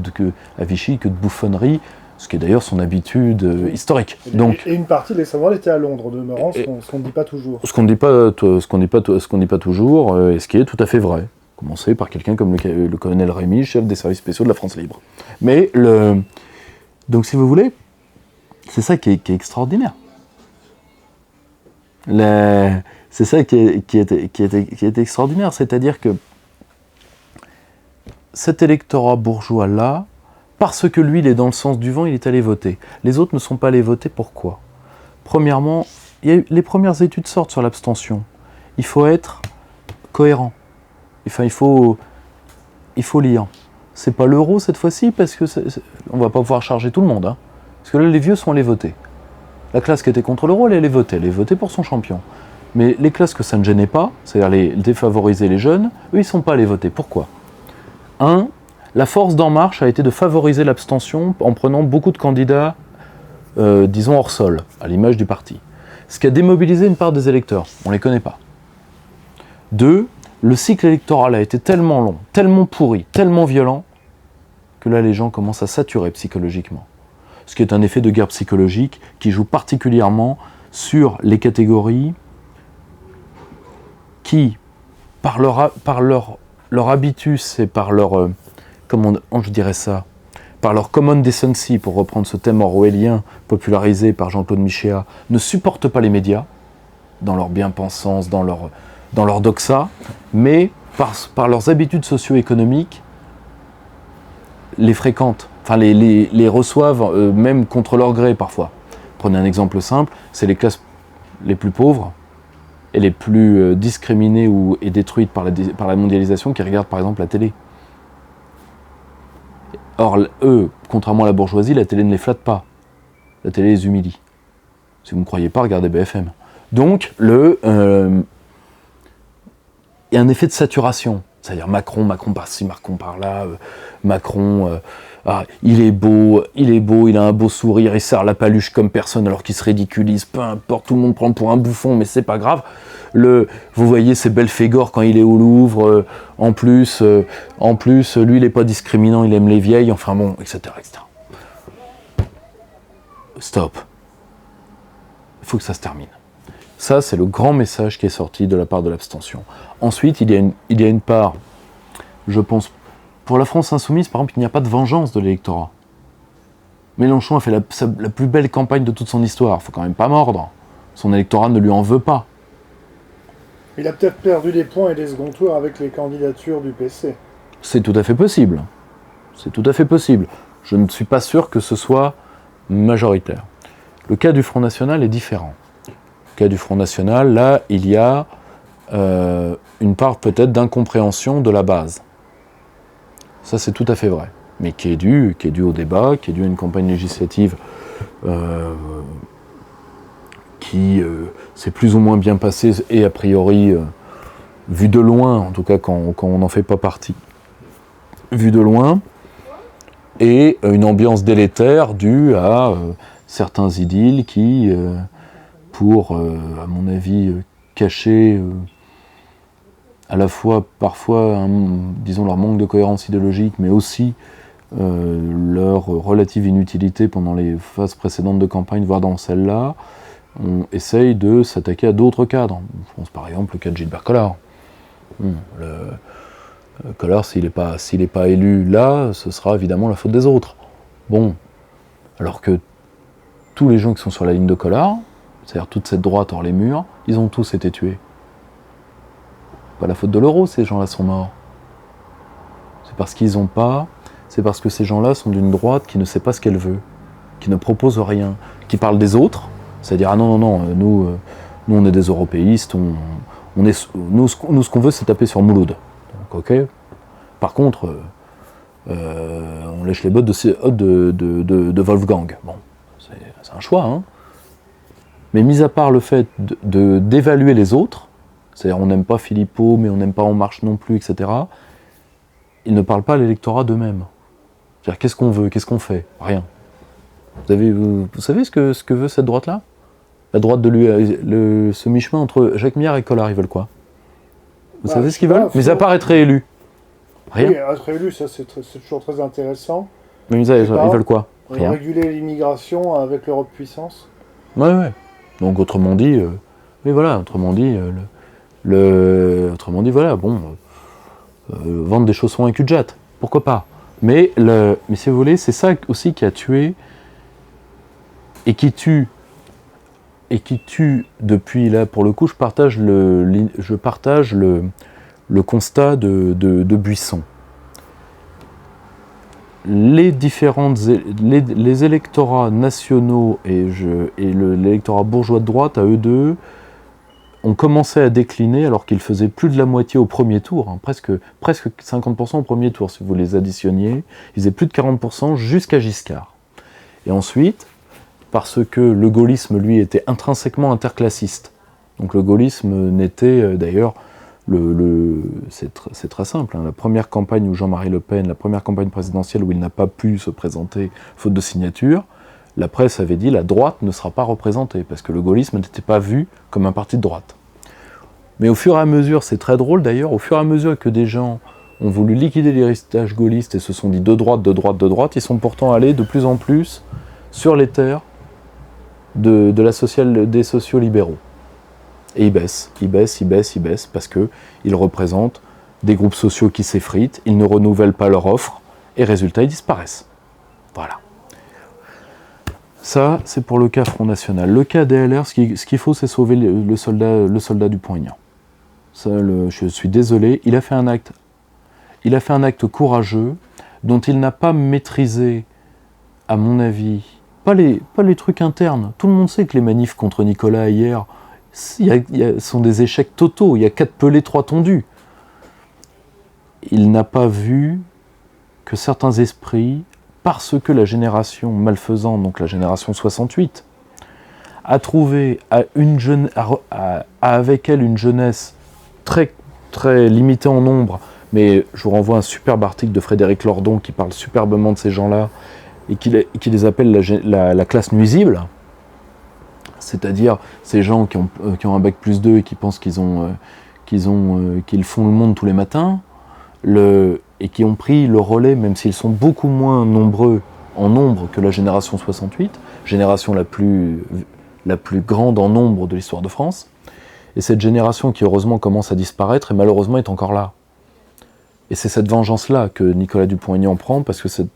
à Vichy que de bouffonnerie, ce qui est d'ailleurs son habitude historique. Et une partie de l'extrême droite était à Londres, demeurant, ce qu'on ne dit pas toujours. Ce qu'on ne dit pas toujours, et ce qui est tout à fait vrai. Commencer par quelqu'un comme le colonel Rémy, chef des services spéciaux de la France libre. Mais donc si vous voulez, c'est ça qui est extraordinaire. C'est ça qui est extraordinaire, c'est-à-dire que cet électorat bourgeois-là, parce que lui, il est dans le sens du vent, il est allé voter. Les autres ne sont pas allés voter, pourquoi ? Premièrement, les premières études sortent sur l'abstention. Il faut être cohérent. Enfin, il faut lire. C'est pas l'euro cette fois-ci, parce que on va pas pouvoir charger tout le monde. Hein. Parce que là, les vieux sont allés voter. La classe qui était contre l'euro, elle allait voter pour son champion. Mais les classes que ça ne gênait pas, c'est-à-dire les défavoriser les jeunes, eux, ils sont pas allés voter. Pourquoi ? La force d'En Marche a été de favoriser l'abstention en prenant beaucoup de candidats, disons hors sol, à l'image du parti. Ce qui a démobilisé une part des électeurs. On ne les connaît pas. 2, le cycle électoral a été tellement long, tellement pourri, tellement violent, que là les gens commencent à saturer psychologiquement. Ce qui est un effet de guerre psychologique qui joue particulièrement sur les catégories qui, par leur habitus et par leur, comment je dirais ça, par leur common decency, pour reprendre ce thème orwellien popularisé par Jean-Claude Michéa, ne supportent pas les médias, dans leur bien-pensance, dans leur doxa, mais par leurs habitudes socio-économiques, les fréquentent, enfin les reçoivent même contre leur gré parfois. Prenez un exemple simple, c'est les classes les plus pauvres et les plus discriminées et détruites par la mondialisation qui regardent par exemple la télé. Or, eux, contrairement à la bourgeoisie, la télé ne les flatte pas. La télé les humilie. Si vous ne me croyez pas, regardez BFM. Donc, il y a un effet de saturation. C'est-à-dire Macron par-ci, Macron par-là, il est beau, il a un beau sourire, il serre la paluche comme personne alors qu'il se ridiculise, peu importe, tout le monde prend pour un bouffon, mais c'est pas grave. Vous voyez ces Belphégor quand il est au Louvre, en plus, lui il est pas discriminant, il aime les vieilles, enfin bon, etc. Stop. Il faut que ça se termine. Ça, c'est le grand message qui est sorti de la part de l'abstention. Ensuite, il y a une part, je pense, pour la France insoumise, par exemple, il n'y a pas de vengeance de l'électorat. Mélenchon a fait la plus belle campagne de toute son histoire. Il ne faut quand même pas mordre. Son électorat ne lui en veut pas. Il a peut-être perdu des points et des seconds tours avec les candidatures du PC. C'est tout à fait possible. C'est tout à fait possible. Je ne suis pas sûr que ce soit majoritaire. Le cas du Front National est différent. Le cas du Front National, là, il y a une part peut-être d'incompréhension de la base. Ça, c'est tout à fait vrai. Mais qui est dû au débat, qui est dû à une campagne législative qui s'est plus ou moins bien passée et a priori, vu de loin, en tout cas quand on n'en fait pas partie, vu de loin, et une ambiance délétère due à certains idylles qui, pour, à mon avis, cacher à la fois parfois, disons, leur manque de cohérence idéologique, mais aussi leur relative inutilité pendant les phases précédentes de campagne, voire dans celle-là, on essaye de s'attaquer à d'autres cadres. Je pense par exemple au cas de Gilbert Collard. Collard, s'il n'est pas élu là, ce sera évidemment la faute des autres. Bon, alors que tous les gens qui sont sur la ligne de Collard, c'est-à-dire toute cette droite hors les murs, ils ont tous été tués. Pas la faute de l'euro, ces gens-là sont morts. C'est parce que ces gens-là sont d'une droite qui ne sait pas ce qu'elle veut, qui ne propose rien, qui parle des autres, c'est-à-dire, ah non, nous on est des européistes, nous ce qu'on veut c'est taper sur Mouloud. Donc ok. Par contre, on lèche les bottes de Wolfgang. Bon, c'est un choix, hein. Mais mis à part le fait d'évaluer les autres, C'est-à-dire, on n'aime pas Philippot, mais on n'aime pas En Marche non plus, etc. Ils ne parlent pas à l'électorat d'eux-mêmes. C'est-à-dire, qu'est-ce qu'on veut, qu'est-ce qu'on fait? Rien. Vous savez ce que veut cette droite-là? La droite de ce mi-chemin entre Jacques Millard et Collard, ils veulent quoi? Vous savez ce qu'ils veulent? Mais à part être réélus. Rien. Oui, être réélu, ça c'est toujours très intéressant. Mais ils veulent quoi? Rien. Réguler l'immigration avec l'Europe puissance. Ouais. Donc autrement dit, autrement dit, vendre des chaussons à cul de jatte, pourquoi pas? Mais si vous voulez, c'est ça aussi qui a tué et qui tue depuis là, pour le coup, je partage le constat de Buisson. Les électorats nationaux et l'électorat bourgeois de droite, à eux deux, ont commencé à décliner alors qu'ils faisaient plus de la moitié au premier tour, hein, presque 50% au premier tour si vous les additionniez, ils faisaient plus de 40% jusqu'à Giscard. Et ensuite, parce que le gaullisme, lui, était intrinsèquement interclassiste. Donc le gaullisme n'était, d'ailleurs, c'est très simple, hein, la première campagne où Jean-Marie Le Pen, la première campagne présidentielle où il n'a pas pu se présenter faute de signature, la presse avait dit la droite ne sera pas représentée, parce que le gaullisme n'était pas vu comme un parti de droite. Mais au fur et à mesure, c'est très drôle d'ailleurs, au fur et à mesure que des gens ont voulu liquider l'héritage gaulliste et se sont dit de droite, ils sont pourtant allés de plus en plus sur les terres des sociaux-libéraux. Et ils baissent, parce qu'ils représentent des groupes sociaux qui s'effritent, ils ne renouvellent pas leur offre, et résultat, ils disparaissent. Voilà. Ça, c'est pour le cas Front National. Le cas DLR, ce qu'il faut, c'est sauver le soldat Dupont-Aignan. Je suis désolé, il a fait un acte courageux, dont il n'a pas maîtrisé, à mon avis, pas les trucs internes. Tout le monde sait que les manifs contre Nicolas hier, sont des échecs totaux. Il y a 4 pelés, 3 tondus. Il n'a pas vu que certains esprits, parce que la génération malfaisante, donc la génération 68, a trouvé avec elle une jeunesse très, très limitée en nombre, mais je vous renvoie à un superbe article de Frédéric Lordon qui parle superbement de ces gens-là et qui les appelle la classe nuisible, c'est-à-dire ces gens qui ont un bac plus 2 et qui pensent qu'ils font le monde tous les matins, et qui ont pris le relais, même s'ils sont beaucoup moins nombreux en nombre que la génération 68, génération la plus grande en nombre de l'histoire de France, et cette génération qui heureusement commence à disparaître et malheureusement est encore là. Et c'est cette vengeance-là que Nicolas Dupont-Aignan prend, parce que c'est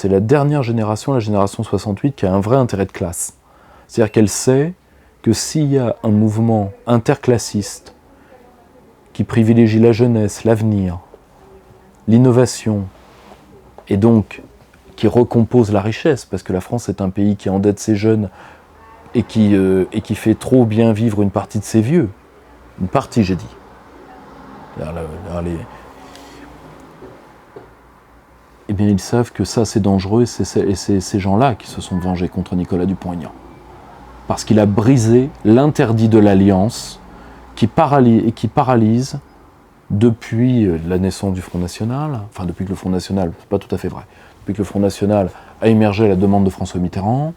la dernière génération, la génération 68, qui a un vrai intérêt de classe. C'est-à-dire qu'elle sait que s'il y a un mouvement interclassiste qui privilégie la jeunesse, l'avenir, l'innovation, et donc qui recompose la richesse, parce que la France est un pays qui endette ses jeunes et qui fait trop bien vivre une partie de ses vieux. Une partie, j'ai dit. Eh bien, ils savent que ça, c'est dangereux, et c'est ces gens-là qui se sont vengés contre Nicolas Dupont-Aignan. Parce qu'il a brisé l'interdit de l'Alliance qui paralyse depuis la naissance du Front National, enfin depuis que le Front National, c'est pas tout à fait vrai, depuis que le Front National a émergé à la demande de François Mitterrand,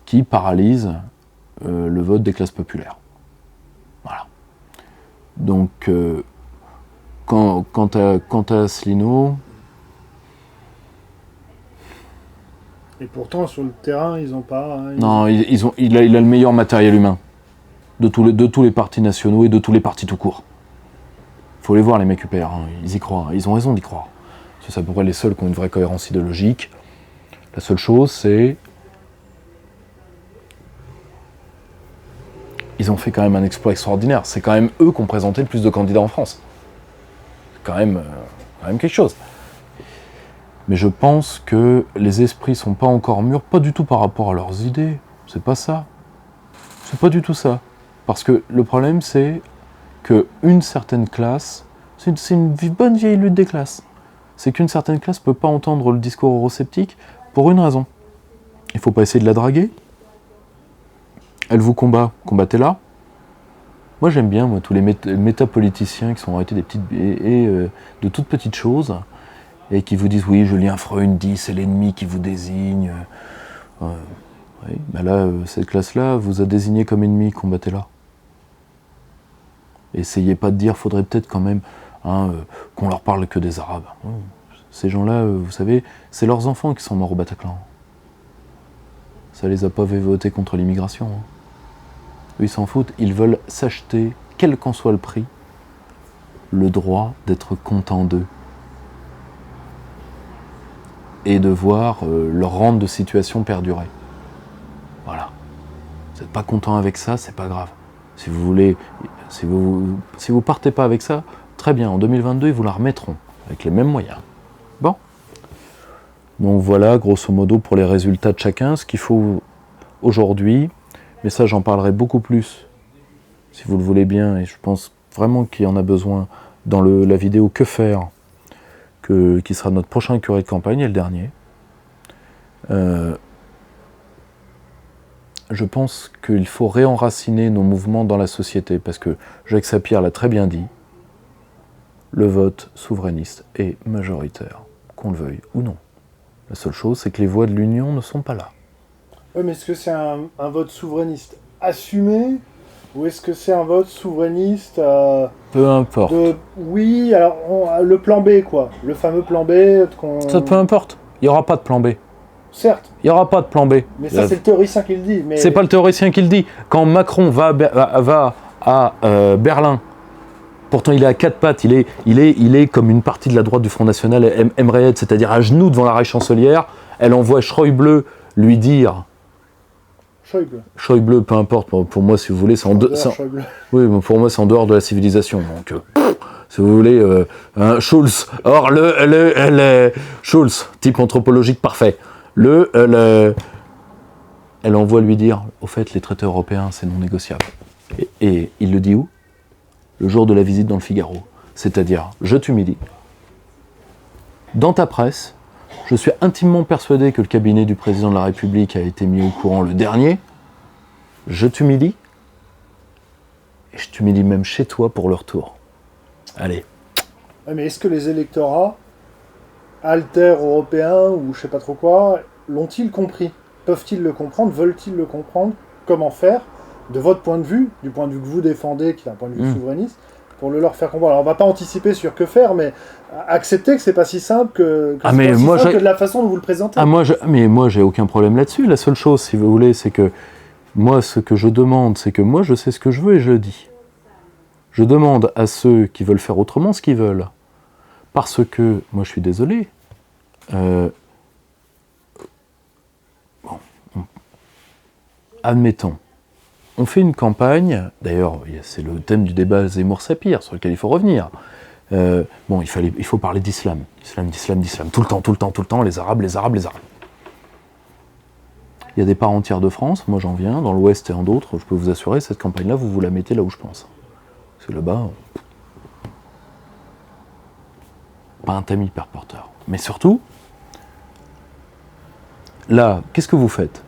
qui paralyse le vote des classes populaires. Voilà. Donc, quant à Asselineau... Et pourtant, sur le terrain, ils n'ont pas... Non, il a le meilleur matériel humain de tous les partis nationaux et de tous les partis tout court. Il faut les voir, les mecs UPR, hein, ils y croient, ils ont raison d'y croire. C'est à peu près les seuls qui ont une vraie cohérence idéologique. La seule chose, c'est... Ils ont fait quand même un exploit extraordinaire. C'est quand même eux qui ont présenté le plus de candidats en France. C'est quand même quelque chose. Mais je pense que les esprits sont pas encore mûrs, pas du tout par rapport à leurs idées. C'est pas ça. C'est pas du tout ça. Parce que le problème, c'est qu'une certaine classe, c'est une bonne vieille lutte des classes. C'est qu'une certaine classe peut pas entendre le discours eurosceptique pour une raison. Il faut pas essayer de la draguer. Elle vous combat, combattez-la. Moi j'aime bien tous les métapoliticiens qui sont arrêtés des petites de toutes petites choses et qui vous disent oui, Julien Freund dit c'est l'ennemi qui vous désigne. Oui, ben là, cette classe-là vous a désigné comme ennemi, combattez-la. Essayez pas de dire, faudrait peut-être quand même qu'on leur parle que des Arabes. Ces gens-là, vous savez, c'est leurs enfants qui sont morts au Bataclan. Ça les a pas fait voter contre l'immigration. Eux, ils s'en foutent, ils veulent s'acheter, quel qu'en soit le prix, le droit d'être contents d'eux. Et de voir leur rente de situation perdurer. Voilà. Vous n'êtes pas content avec ça, c'est pas grave. Si vous voulez, si vous partez pas avec ça, très bien, en 2022, ils vous la remettront, avec les mêmes moyens. Bon. Donc voilà, grosso modo, pour les résultats de chacun, ce qu'il faut aujourd'hui, mais ça j'en parlerai beaucoup plus, si vous le voulez bien, et je pense vraiment qu'il y en a besoin dans la vidéo Que faire, qui sera notre prochain curé de campagne, et le dernier. Je pense qu'il faut réenraciner nos mouvements dans la société, parce que Jacques Sapir l'a très bien dit, le vote souverainiste est majoritaire, qu'on le veuille ou non. La seule chose, c'est que les voix de l'Union ne sont pas là. Oui, mais est-ce que c'est un vote souverainiste assumé, ou est-ce que c'est un vote souverainiste peu importe. Oui, alors le plan B, quoi. Le fameux plan B Ça, peu importe. Il n'y aura pas de plan B. Certes. Il n'y aura pas de plan B. Mais ça, c'est le théoricien qui le dit. Mais... C'est pas le théoricien qui le dit. Quand Macron va à Berlin, pourtant il est à quatre pattes, il est comme une partie de la droite du Front National, aimerait être, c'est-à-dire à genoux devant la Reichschancelière, elle envoie Schäuble lui dire... Schäuble, peu importe, pour moi, si vous voulez, c'est en dehors... Oui, pour moi, c'est en dehors de la civilisation, donc... si vous voulez, Schulz, or Schulz, type anthropologique parfait. Elle envoie lui dire, au fait, les traités européens, c'est non négociable. Et il le dit où? Le jour de la visite dans le Figaro. C'est-à-dire, je t'humilie. Dans ta presse, je suis intimement persuadé que le cabinet du président de la République a été mis au courant le dernier. Je t'humilie. Et je t'humilie même chez toi pour le retour. Allez. Mais est-ce que les électorats alters européens ou je sais pas trop quoi, l'ont-ils compris? Peuvent-ils le comprendre? Veulent-ils le comprendre? Comment faire? De votre point de vue, du point de vue que vous défendez, qui est un point de vue souverainiste, pour le leur faire comprendre. Alors on va pas anticiper sur Que faire, mais accepter que c'est pas si simple que de la façon dont vous le présentez. Mais moi j'ai aucun problème là-dessus. La seule chose, si vous voulez, c'est que moi ce que je demande, c'est que moi je sais ce que je veux et je le dis. Je demande à ceux qui veulent faire autrement ce qu'ils veulent. Parce que, moi je suis désolé, admettons, on fait une campagne, d'ailleurs c'est le thème du débat Zemmour-Sapir sur lequel il faut revenir. Il faut parler d'islam, d'islam, tout le temps, les Arabes. Il y a des parts entières de France, moi j'en viens, dans l'Ouest et en d'autres, je peux vous assurer, cette campagne-là, vous la mettez là où je pense. Parce que là-bas, pas un thème hyper porteur. Mais surtout, là, qu'est-ce que vous faites?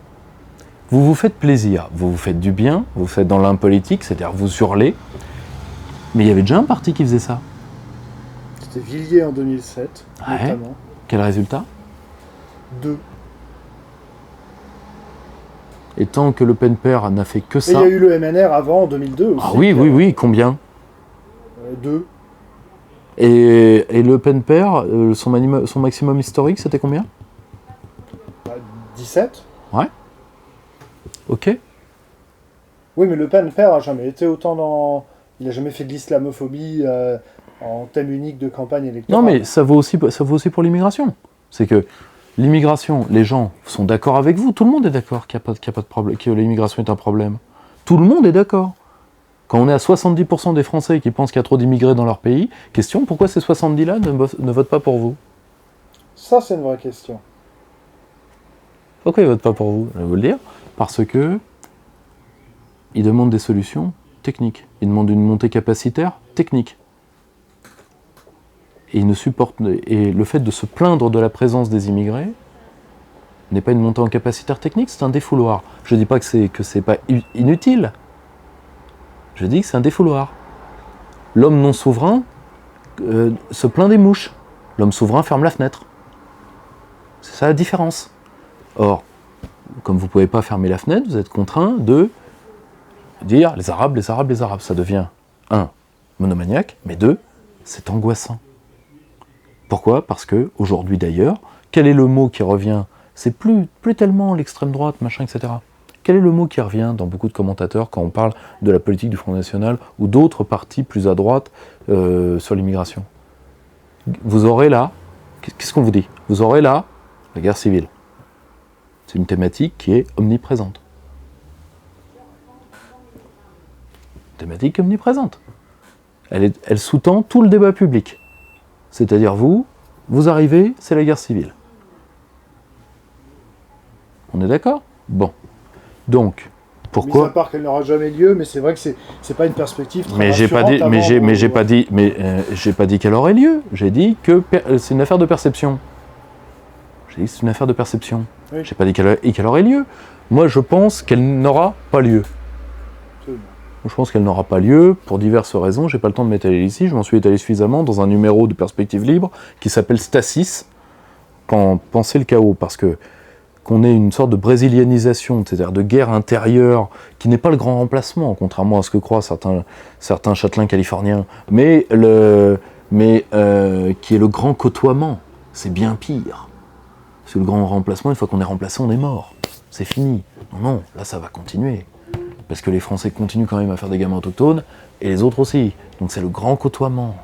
Vous vous faites plaisir, vous vous faites du bien, vous faites dans l'impolitique, c'est-à-dire vous hurlez. Mais il y avait déjà un parti qui faisait ça. C'était Villiers en 2007, notamment. Quel résultat? 2. Et tant que Le Pen père n'a fait que ça... Et il y a eu le MNR avant, en 2002 aussi. Ah oui, combien? 2. Et Le Pen père, son maximum historique, c'était combien? 17. Ouais. Ok. Oui, mais Le Pen père a jamais été autant dans... Il a jamais fait de l'islamophobie en thème unique de campagne électorale. Non, mais ça vaut aussi pour l'immigration. C'est que l'immigration, les gens sont d'accord avec vous. Tout le monde est d'accord qu'il n'y a pas de problème, que l'immigration est un problème. Tout le monde est d'accord. Quand on est à 70% des Français qui pensent qu'il y a trop d'immigrés dans leur pays, question, pourquoi ces 70-là ne votent pas pour vous? Ça, c'est une vraie question. Pourquoi ils ne votent pas pour vous? Je vais vous le dire. Parce que ils demandent des solutions techniques. Ils demandent une montée capacitaire technique. Et le fait de se plaindre de la présence des immigrés, n'est pas une montée en capacitaire technique, c'est un défouloir. Je ne dis pas que c'est pas inutile. Je dis que c'est un défouloir. L'homme non souverain se plaint des mouches. L'homme souverain ferme la fenêtre. C'est ça la différence. Or, comme vous ne pouvez pas fermer la fenêtre, vous êtes contraint de dire les Arabes, les Arabes, les Arabes. Ça devient, 1, monomaniaque, mais 2, c'est angoissant. Pourquoi ? Parce que, aujourd'hui d'ailleurs, quel est le mot qui revient ? C'est plus tellement l'extrême droite, machin, etc. Quel est le mot qui revient dans beaucoup de commentateurs quand on parle de la politique du Front National ou d'autres partis plus à droite sur l'immigration ? Vous aurez là, qu'est-ce qu'on vous dit ? Vous aurez là la guerre civile. C'est une thématique qui est omniprésente. Thématique omniprésente. Elle sous-tend tout le débat public. C'est-à-dire vous arrivez, c'est la guerre civile. On est d'accord ? Bon. Donc, pourquoi ? Mis à part qu'elle n'aura jamais lieu, mais c'est vrai que c'est pas une perspective très Mais j'ai pas dit qu'elle aurait lieu. J'ai dit que c'est une affaire de perception. Oui. J'ai pas dit qu'elle aurait lieu. Moi, je pense qu'elle n'aura pas lieu. Je pense qu'elle n'aura pas lieu pour diverses raisons. J'ai pas le temps de m'étaler ici. Je m'en suis étalé suffisamment dans un numéro de Perspective Libre qui s'appelle Stasis. Pensez le chaos, parce que qu'on ait une sorte de brésilianisation, c'est-à-dire de guerre intérieure, qui n'est pas le grand remplacement, contrairement à ce que croient certains châtelains californiens, mais qui est le grand côtoiement. C'est bien pire. Parce que le grand remplacement, une fois qu'on est remplacé, on est mort. C'est fini. Non, là ça va continuer. Parce que les Français continuent quand même à faire des gamins autochtones, et les autres aussi. Donc c'est le grand côtoiement.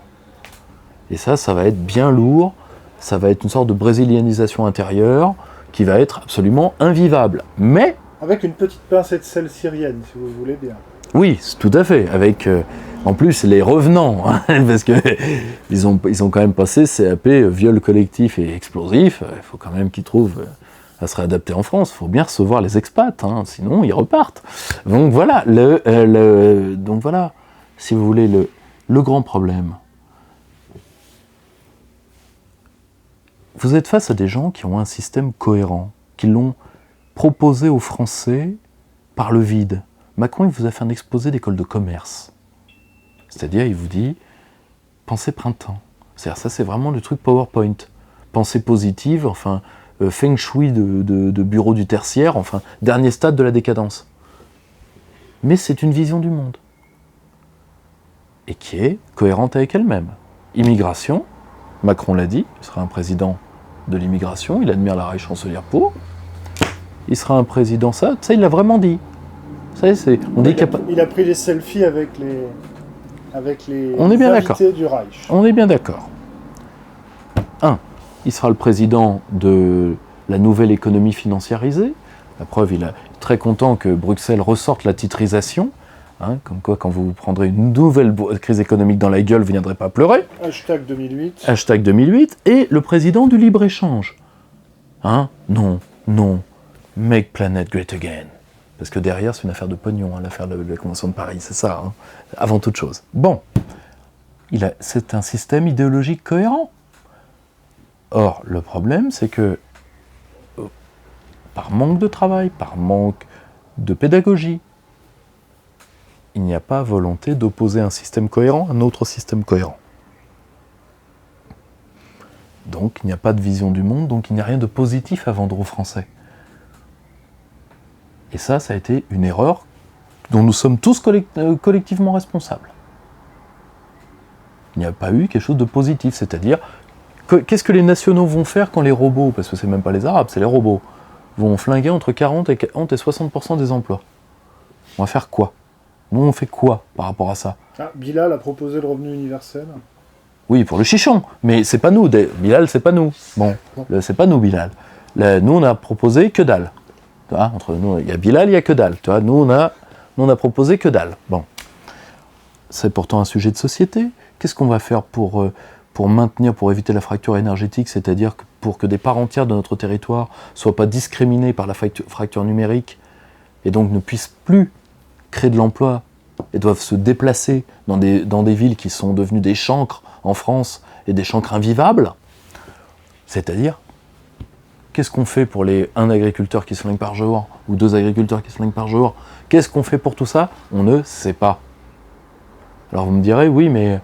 Et ça va être bien lourd, ça va être une sorte de brésilianisation intérieure, qui va être absolument invivable. Mais... avec une petite pincée de sel syrienne, si vous voulez bien. Oui, tout à fait. Avec, en plus, les revenants, hein, parce qu'ils ont quand même passé CAP, viol collectif et explosif. Il faut quand même qu'ils trouvent à se réadapter en France. Il faut bien recevoir les expats, hein, sinon ils repartent. Donc voilà, donc voilà, si vous voulez, le grand problème. Vous êtes face à des gens qui ont un système cohérent, qui l'ont proposé aux Français par le vide. Macron, il vous a fait un exposé d'école de commerce. C'est-à-dire, il vous dit, pensée printemps. C'est-à-dire, ça, c'est vraiment le truc PowerPoint. Pensée positive, enfin, feng shui de bureau du tertiaire, enfin, dernier stade de la décadence. Mais c'est une vision du monde. Et qui est cohérente avec elle-même. Immigration, Macron l'a dit, il sera un président de l'immigration, il admire la Reichschancelière pour. Il sera un président, ça il l'a vraiment dit. Ça, il a pris les selfies avec les on est bien invités du Reich. On est bien d'accord. Il sera le président de la nouvelle économie financiarisée. La preuve, il est très content que Bruxelles ressorte la titrisation. Comme quoi, quand vous prendrez une nouvelle crise économique dans la gueule, vous ne viendrez pas pleurer. Hashtag 2008. Hashtag 2008. Et le président du libre-échange. Non. Make planet great again. Parce que derrière, c'est une affaire de pognon, l'affaire de la Convention de Paris, c'est ça, avant toute chose. Bon. C'est un système idéologique cohérent. Or, le problème, c'est que, par manque de travail, par manque de pédagogie, il n'y a pas volonté d'opposer un système cohérent à un autre système cohérent. Donc il n'y a pas de vision du monde, donc il n'y a rien de positif à vendre aux Français. Et ça a été une erreur dont nous sommes tous collectivement responsables. Il n'y a pas eu quelque chose de positif, c'est-à-dire, qu'est-ce que les nationaux vont faire quand les robots, parce que c'est même pas les Arabes, c'est les robots, vont flinguer entre 40 et 60% des emplois. On va faire quoi ? Nous, on fait quoi par rapport à ça ? Bilal a proposé le revenu universel. Oui, pour le chichon, mais c'est pas nous. Bilal, c'est pas nous. Bon, c'est pas nous, Bilal. Nous, on a proposé que dalle. Entre nous, il y a Bilal, il y a que dalle. Nous, on a proposé que dalle. Bon. C'est pourtant un sujet de société. Qu'est-ce qu'on va faire pour éviter la fracture énergétique, c'est-à-dire pour que des parts entières de notre territoire ne soient pas discriminées par la fracture numérique et donc ne puissent plus créent de l'emploi et doivent se déplacer dans des villes qui sont devenues des chancres en France et des chancres invivables, c'est-à-dire qu'est-ce qu'on fait pour les 1 agriculteur qui se flingue par jour, ou 2 agriculteurs qui se flinguent par jour? Qu'est-ce qu'on fait pour tout ça? On ne sait pas. Alors vous me direz, oui, mais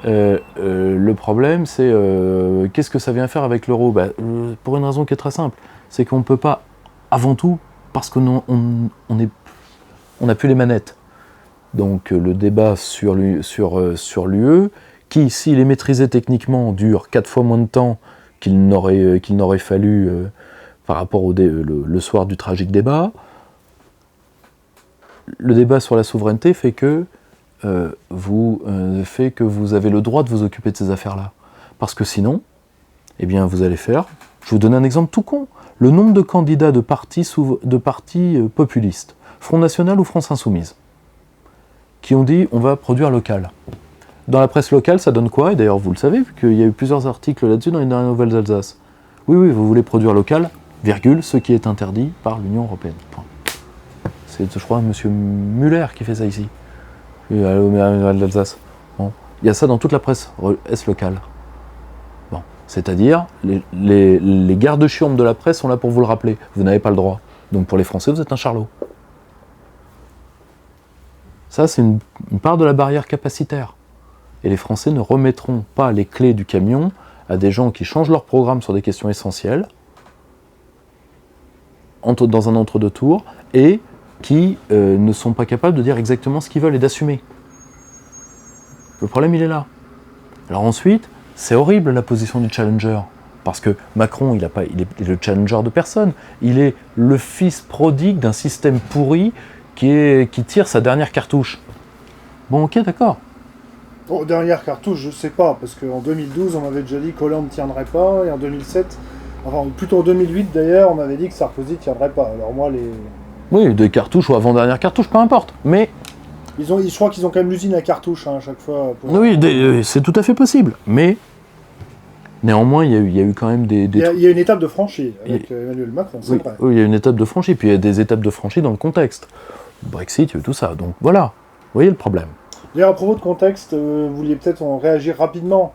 le problème, c'est qu'est-ce que ça vient faire avec l'euro? Pour une raison qui est très simple, c'est qu'on ne peut pas, avant tout, parce qu'on n'a plus les manettes. Donc le débat sur l'UE, qui, s'il est maîtrisé techniquement, dure 4 fois moins de temps qu'il n'aurait fallu par rapport le soir du tragique débat. Le débat sur la souveraineté fait que vous avez le droit de vous occuper de ces affaires-là. Parce que sinon, eh bien, vous allez faire... Je vais vous donner un exemple tout con. Le nombre de candidats de partis populistes, Front National ou France Insoumise, qui ont dit on va produire local. Dans la presse locale, ça donne quoi? Et d'ailleurs, vous le savez, vu qu'il y a eu plusieurs articles là-dessus dans les dernières nouvelles d'Alsace. Oui, vous voulez produire local, virgule, ce qui est interdit par l'Union européenne. Point. C'est, je crois, M. Muller qui fait ça ici. D'Alsace. Bon. Il y a ça dans toute la presse est locale. Bon. C'est-à-dire, les gardes-chiourmes de la presse sont là pour vous le rappeler. Vous n'avez pas le droit. Donc pour les Français, vous êtes un charlot. Ça, c'est une part de la barrière capacitaire. Et les Français ne remettront pas les clés du camion à des gens qui changent leur programme sur des questions essentielles, dans un entre-deux tours, et qui ne sont pas capables de dire exactement ce qu'ils veulent et d'assumer. Le problème, il est là. Alors ensuite, c'est horrible la position du challenger, parce que Macron, il est le challenger de personne. Il est le fils prodigue d'un système pourri qui tire sa dernière cartouche. Bon, ok, d'accord. Bon, dernière cartouche, je sais pas, parce qu'en 2012, on m'avait déjà dit qu'Hollande ne tiendrait pas, et en 2007, enfin plutôt en 2008 d'ailleurs, on m'avait dit que Sarkozy ne tiendrait pas. Alors moi, Oui, des cartouches ou avant-dernière cartouche, peu importe, mais... Je crois qu'ils ont quand même l'usine à cartouches à chaque fois. Oui, c'est tout à fait possible, mais... Néanmoins, il y a eu quand même des... Il y a une étape de franchie avec Emmanuel Macron, c'est vrai. Oui, il y a une étape de franchie, puis il y a des étapes de franchie dans le contexte. Le Brexit, il y a eu tout ça, donc voilà. Vous voyez le problème. D'ailleurs, à propos de contexte, vous vouliez peut-être réagir rapidement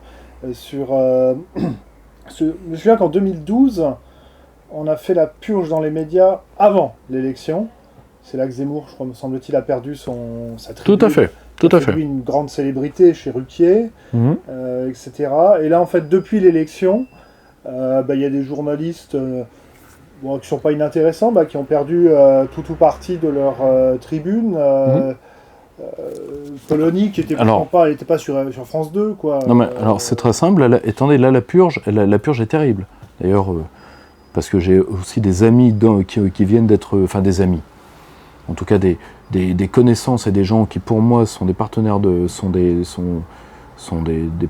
sur... je me souviens qu'en 2012, on a fait la purge dans les médias avant l'élection. C'est là que Zemmour, je crois, me semble-t-il, a perdu sa tribune. Tout à fait. Tout à fait. Lui, une grande célébrité chez Ruquier, etc. Et là, en fait, depuis l'élection, il y a des journalistes qui ne sont pas inintéressants, qui ont perdu tout ou partie de leur tribune. Polony, qui n'était pas sur France 2, quoi. Non, mais alors, c'est très simple. Attendez, là, la purge est terrible. D'ailleurs, parce que j'ai aussi des amis qui viennent d'être... Enfin, des amis. En tout cas, des connaissances et des gens qui, pour moi, sont des partenaires de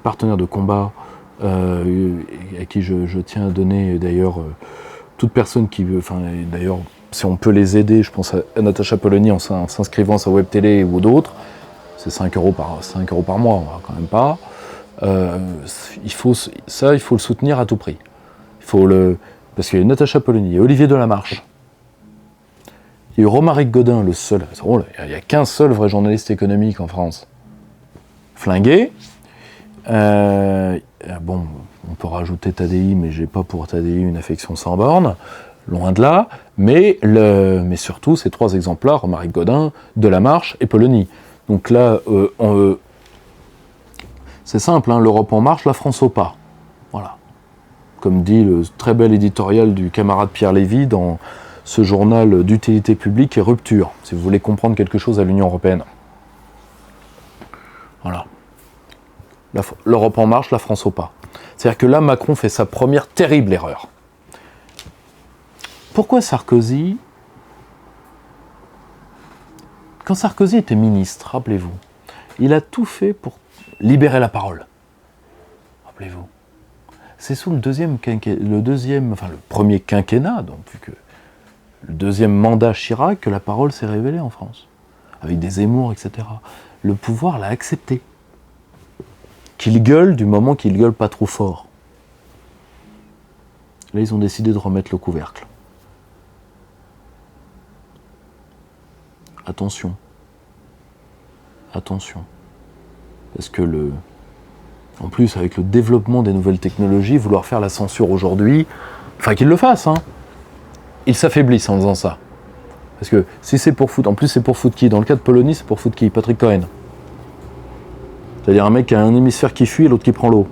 partenaires de combat, à qui je tiens à donner, d'ailleurs, toute personne qui veut... Enfin, d'ailleurs, si on peut les aider, je pense à Natacha Polony en s'inscrivant à sa web télé ou d'autres, c'est 5 euros par mois, on va quand même pas. Il faut le soutenir à tout prix. Parce qu'il y a Natacha Polony, il y a Olivier Delamarche, il y a eu Romaric Godin, le seul. Il n'y a qu'un seul vrai journaliste économique en France. Flingué. Bon, on peut rajouter Tadei, mais j'ai pas pour Tadei une affection sans borne. Loin de là, mais surtout ces 3 exemples-là, Romaric Godin, Delamarche et Polony. Donc là, c'est simple, hein, l'Europe en marche, la France au pas. Voilà. Comme dit le très bel éditorial du camarade Pierre Lévy dans ce journal d'utilité publique et rupture, si vous voulez comprendre quelque chose à l'Union européenne. Voilà. L'Europe en marche, la France au pas. C'est-à-dire que là, Macron fait sa première terrible erreur. Pourquoi Sarkozy... Quand Sarkozy était ministre, rappelez-vous, il a tout fait pour libérer la parole. Rappelez-vous. C'est sous le premier quinquennat, donc vu que le deuxième mandat Chirac, que la parole s'est révélée en France. Avec des Zemmour, etc. Le pouvoir l'a accepté. Qu'il gueule du moment qu'il gueule pas trop fort. Là, ils ont décidé de remettre le couvercle. Attention. Attention. Parce que en plus, avec le développement des nouvelles technologies, vouloir faire la censure aujourd'hui, Enfin, qu'ils le fassent, hein. Ils s'affaiblissent en faisant ça. Parce que si c'est pour foot, en plus c'est pour foot qui? Dans le cas de Polonie, c'est pour foot qui? Patrick Cohen. C'est-à-dire un mec qui a un hémisphère qui fuit et l'autre qui prend l'eau.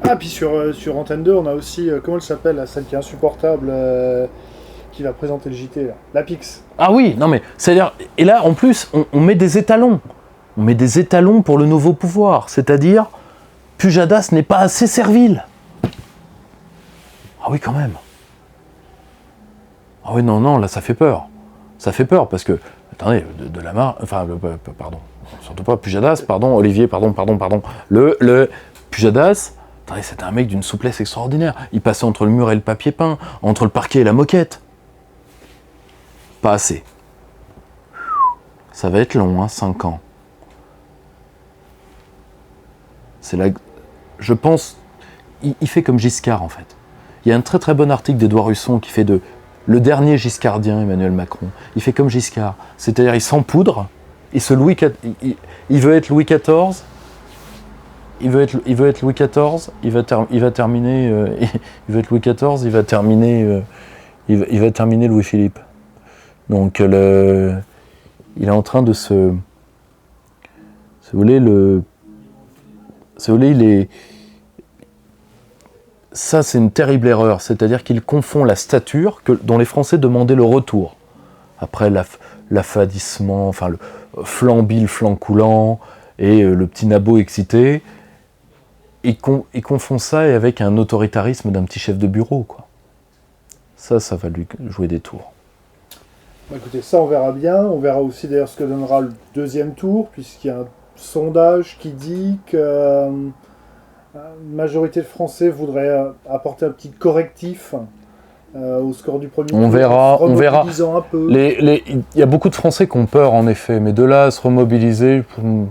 Ah, puis sur Antenne 2, on a aussi, comment elle s'appelle, celle qui est insupportable, qui va présenter le JT, là. La Pix. Ah oui, non mais, c'est-à-dire, et là en plus, on met des étalons. On met des étalons pour le nouveau pouvoir. C'est-à-dire, Pujadas n'est pas assez servile. Ah oui, quand même. Ah oui, non, là ça fait peur. Ça fait peur parce que, attendez, de la Mare, enfin, pardon, surtout pas Pujadas, pardon, Olivier, pardon. Le Pujadas, attendez, c'était un mec d'une souplesse extraordinaire. Il passait entre le mur et le papier peint, entre le parquet et la moquette. Pas assez. Ça va être long, 5 ans. C'est là, je pense, il fait comme Giscard en fait. Il y a un très très bon article d'Édouard Husson qui fait de le dernier giscardien Emmanuel Macron. Il fait comme Giscard, c'est-à-dire il s'empoudre, il veut être Louis XIV, il veut être Louis XIV, il va terminer Louis-Philippe. Donc il est en train de se, si vous voulez, ça, c'est une terrible erreur, c'est-à-dire qu'il confond la stature dont les Français demandaient le retour. Après l'affadissement, enfin le flambil, flanc coulant, et le petit nabot excité, il confond ça avec un autoritarisme d'un petit chef de bureau, quoi. Ça va lui jouer des tours. Écoutez, ça on verra bien. On verra aussi d'ailleurs ce que donnera le deuxième tour, puisqu'il y a un sondage qui dit que une majorité de Français voudraient apporter un petit correctif au score du premier tour. On verra. Un peu. Il y a beaucoup de Français qui ont peur en effet, mais de là à se remobiliser, je ne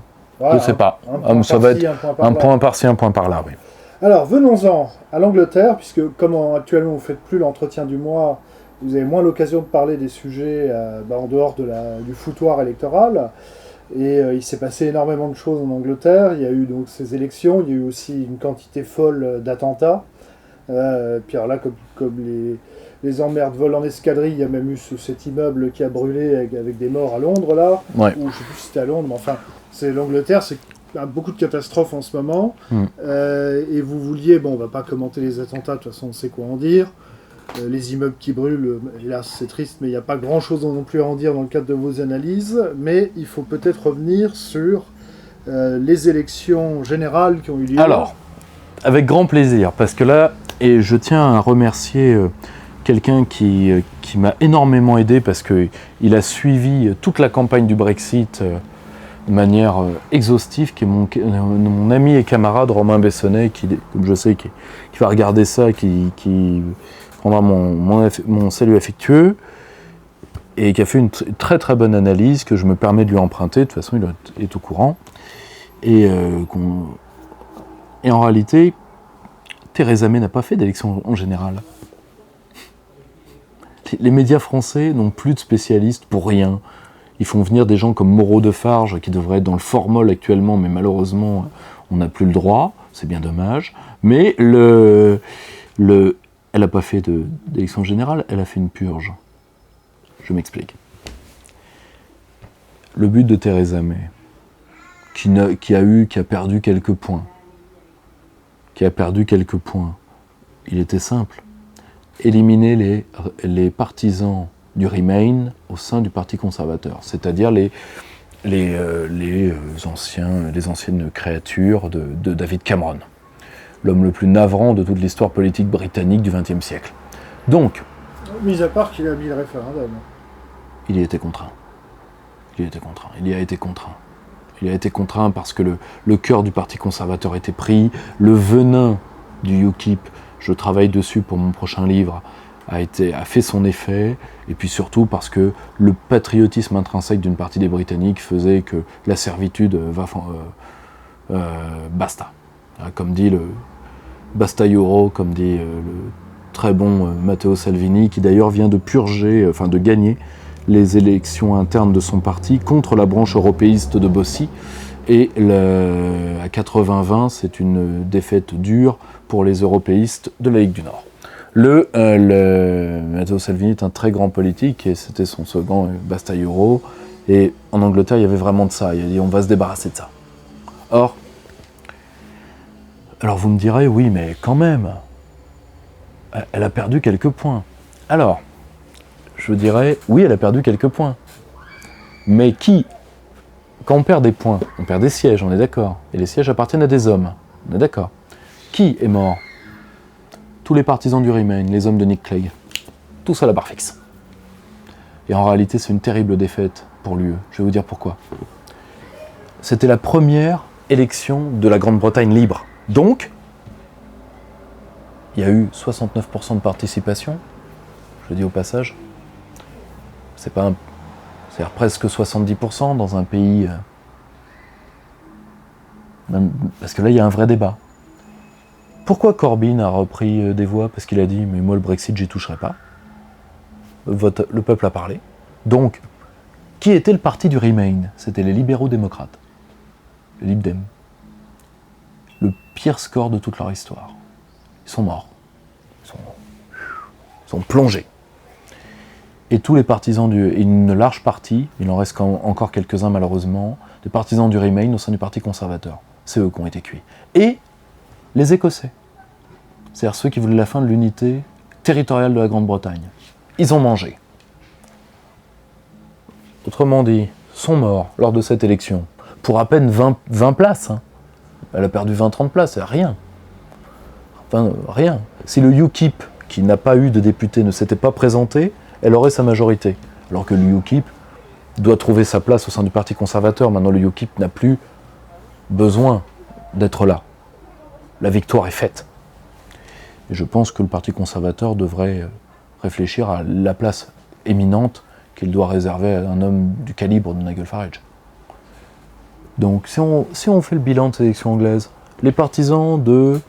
sais pas. Ça va être un point par-ci, un point par-là, oui. Alors venons-en à l'Angleterre, puisque comme actuellement vous ne faites plus l'entretien du mois, vous avez moins l'occasion de parler des sujets en dehors du foutoir électoral. Et il s'est passé énormément de choses en Angleterre. Il y a eu donc ces élections, il y a eu aussi une quantité folle d'attentats. Puis alors là, comme les emmerdes volent en escadrille, il y a même eu cet immeuble qui a brûlé avec des morts à Londres, là. Ouais. Ou je ne sais plus si c'était à Londres, mais enfin, c'est l'Angleterre, c'est beaucoup de catastrophes en ce moment. Et vous vouliez, on ne va pas commenter les attentats, de toute façon on sait quoi en dire. Les immeubles qui brûlent, hélas c'est triste, mais il n'y a pas grand-chose non plus à en dire dans le cadre de vos analyses. Mais il faut peut-être revenir sur les élections générales qui ont eu lieu. Alors, avec grand plaisir, parce que là, et je tiens à remercier quelqu'un qui m'a énormément aidé, parce qu'il a suivi toute la campagne du Brexit de manière exhaustive, qui est mon ami et camarade Romain Bessonnet, qui, comme je sais, qui va regarder ça, qui prendra mon salut affectueux, et qui a fait une très très bonne analyse que je me permets de lui emprunter. De toute façon, il est au courant. Et en réalité, Theresa May n'a pas fait d'élection en général. Les médias français n'ont plus de spécialistes pour rien. Ils font venir des gens comme Moreau de Farge, qui devraient être dans le formol actuellement, mais malheureusement, on n'a plus le droit. C'est bien dommage. Mais elle n'a pas fait d'élection générale, elle a fait une purge. Je m'explique. Le but de Theresa May, qui a perdu quelques points, il était simple. Éliminer les partisans du Remain au sein du Parti conservateur, c'est-à-dire les anciennes créatures de David Cameron, l'homme le plus navrant de toute l'histoire politique britannique du XXe siècle. Donc, mis à part qu'il a mis le référendum. Il y a été contraint parce que le cœur du Parti conservateur était pris, le venin du UKIP, je travaille dessus pour mon prochain livre, a fait son effet, et puis surtout parce que le patriotisme intrinsèque d'une partie des Britanniques faisait que la servitude basta. Comme dit basta euro, comme dit le très bon Matteo Salvini, qui d'ailleurs vient de gagner les élections internes de son parti contre la branche européiste de Bossi. Et à 80-20, c'est une défaite dure pour les européistes de la Ligue du Nord. Matteo Salvini est un très grand politique et c'était son slogan Basta Euro. Et en Angleterre, il y avait vraiment de ça. Il a dit on va se débarrasser de ça. Or, alors vous me direz oui, mais quand même, elle a perdu quelques points. Alors, je dirais oui, elle a perdu quelques points. Mais quand on perd des points, on perd des sièges, on est d'accord. Et les sièges appartiennent à des hommes, on est d'accord. Qui est mort? Tous les partisans du Remain, les hommes de Nick Clegg. Tous à la barre fixe. Et en réalité, c'est une terrible défaite pour l'UE. Je vais vous dire pourquoi. C'était la première élection de la Grande-Bretagne libre. Donc, il y a eu 69% de participation. Je le dis au passage. C'est-à-dire presque 70% dans un pays... parce que là, il y a un vrai débat. Pourquoi Corbyn a repris des voix? Parce qu'il a dit « mais moi le Brexit, j'y toucherai pas ». Le peuple a parlé. Donc, qui était le parti du Remain? C'était les libéraux-démocrates. Les Lib Dem. Le pire score de toute leur histoire. Ils sont morts. Ils sont plongés. Et tous les partisans une large partie, il en reste encore quelques-uns malheureusement, des partisans du Remain au sein du Parti conservateur. C'est eux qui ont été cuits. Et les Écossais. C'est-à-dire ceux qui voulaient la fin de l'unité territoriale de la Grande-Bretagne. Ils ont mangé. Autrement dit, sont morts lors de cette élection. Pour à peine 20 places. Hein. Elle a perdu 20-30 places, c'est rien. Enfin, rien. Si le UKIP, qui n'a pas eu de député, ne s'était pas présenté, elle aurait sa majorité. Alors que le UKIP doit trouver sa place au sein du Parti conservateur. Maintenant, le UKIP n'a plus besoin d'être là. La victoire est faite. Et je pense que le Parti conservateur devrait réfléchir à la place éminente qu'il doit réserver à un homme du calibre de Nigel Farage. Donc, si on fait le bilan de ces élections anglaises, les partisans de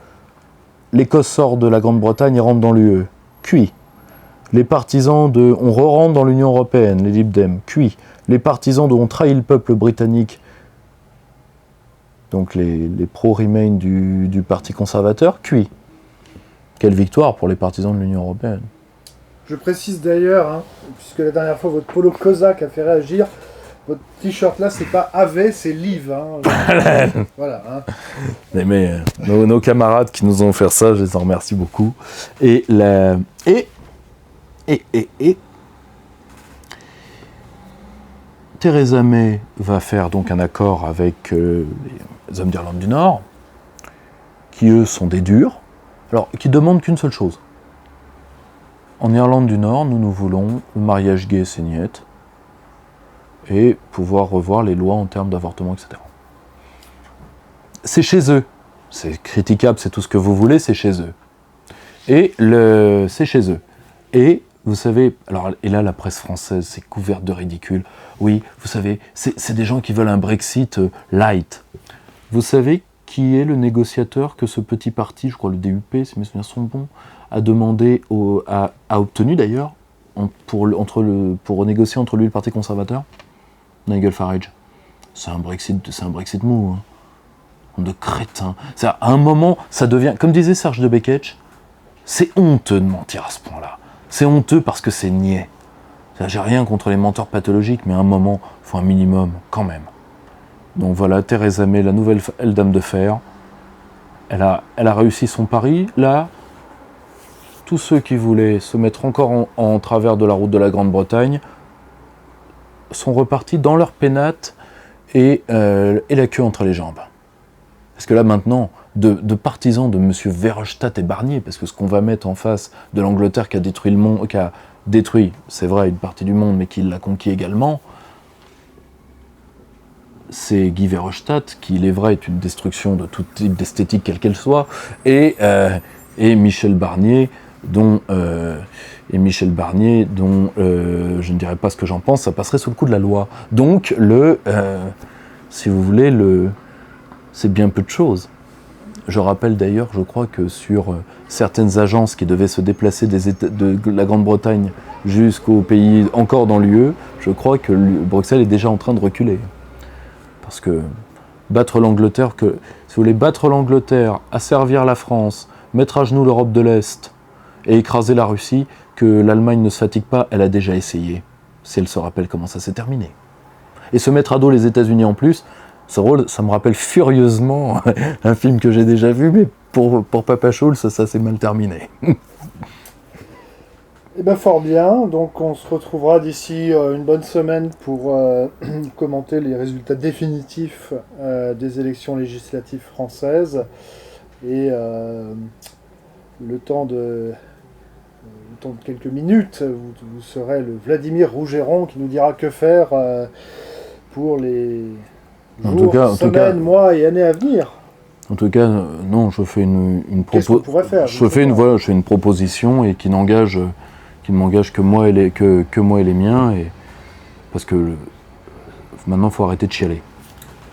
l'Écosse sort de la Grande-Bretagne et rentre dans l'UE, cuit. Les partisans de on re-rentre dans l'Union Européenne, les Lib Dem, cuit. Les partisans de on trahit le peuple britannique, donc les pro-Remain du Parti conservateur, cuit. Quelle victoire pour les partisans de l'Union Européenne. Je précise d'ailleurs, hein, puisque la dernière fois votre polo Cosaque a fait réagir, votre t-shirt là c'est pas AV, c'est Live. Hein. Voilà. Hein. Mais nos camarades qui nous ont fait ça, je les en remercie beaucoup. Et Theresa May va faire donc un accord avec les hommes d'Irlande du Nord, qui eux sont des durs, alors qui demandent qu'une seule chose. En Irlande du Nord, nous voulons le mariage gay et niette, et pouvoir revoir les lois en termes d'avortement, etc. C'est chez eux. C'est critiquable, c'est tout ce que vous voulez, c'est chez eux. C'est chez eux. Et vous savez, alors, et là la presse française c'est couverte de ridicule. Oui, vous savez, c'est des gens qui veulent un Brexit light. Vous savez qui est le négociateur que ce petit parti, je crois le DUP, si mes souvenirs sont bons, a demandé, a obtenu d'ailleurs, pour négocier entre lui et le Parti conservateur? Nigel Farage. C'est un Brexit mou. Hein. De crétin. À un moment, ça devient, comme disait Serge de Beketch, c'est honteux de mentir à ce point-là. C'est honteux parce que c'est niais. J'ai rien contre les menteurs pathologiques, mais à un moment, il faut un minimum, quand même. Donc voilà, Theresa May, la nouvelle dame de fer, elle a réussi son pari. Là, tous ceux qui voulaient se mettre encore en travers de la route de la Grande-Bretagne sont repartis dans leur pénate et la queue entre les jambes. Parce que là maintenant, de partisans de M. Verhofstadt et Barnier, parce que ce qu'on va mettre en face de l'Angleterre qui a détruit le monde, qui a détruit, c'est vrai, une partie du monde, mais qui l'a conquis également, c'est Guy Verhofstadt, qui, il est vrai, est une destruction de tout type d'esthétique, quelle qu'elle soit, et Michel Barnier, dont je ne dirais pas ce que j'en pense, ça passerait sous le coup de la loi. Donc, si vous voulez, c'est bien peu de choses. Je rappelle d'ailleurs, je crois que sur certaines agences qui devaient se déplacer de la Grande-Bretagne jusqu'aux pays encore dans l'UE, je crois que Bruxelles est déjà en train de reculer. Parce que battre l'Angleterre, si vous voulez battre l'Angleterre, asservir la France, mettre à genoux l'Europe de l'Est, et écraser la Russie, que l'Allemagne ne se fatigue pas, elle a déjà essayé, si elle se rappelle comment ça s'est terminé. Et se mettre à dos les États-Unis en plus, ce rôle, ça me rappelle furieusement un film que j'ai déjà vu, mais pour Papa Schulz, ça s'est mal terminé. Eh bien, fort bien. Donc, on se retrouvera d'ici une bonne semaine pour commenter les résultats définitifs des élections législatives françaises. Et le temps de quelques minutes, vous serez le Vladimir Rougeron qui nous dira que faire pour les jours, semaines, mois et années à venir. En tout cas, non, je fais une proposition et qui ne m'engage que moi et les miens, et parce que maintenant il faut arrêter de chialer.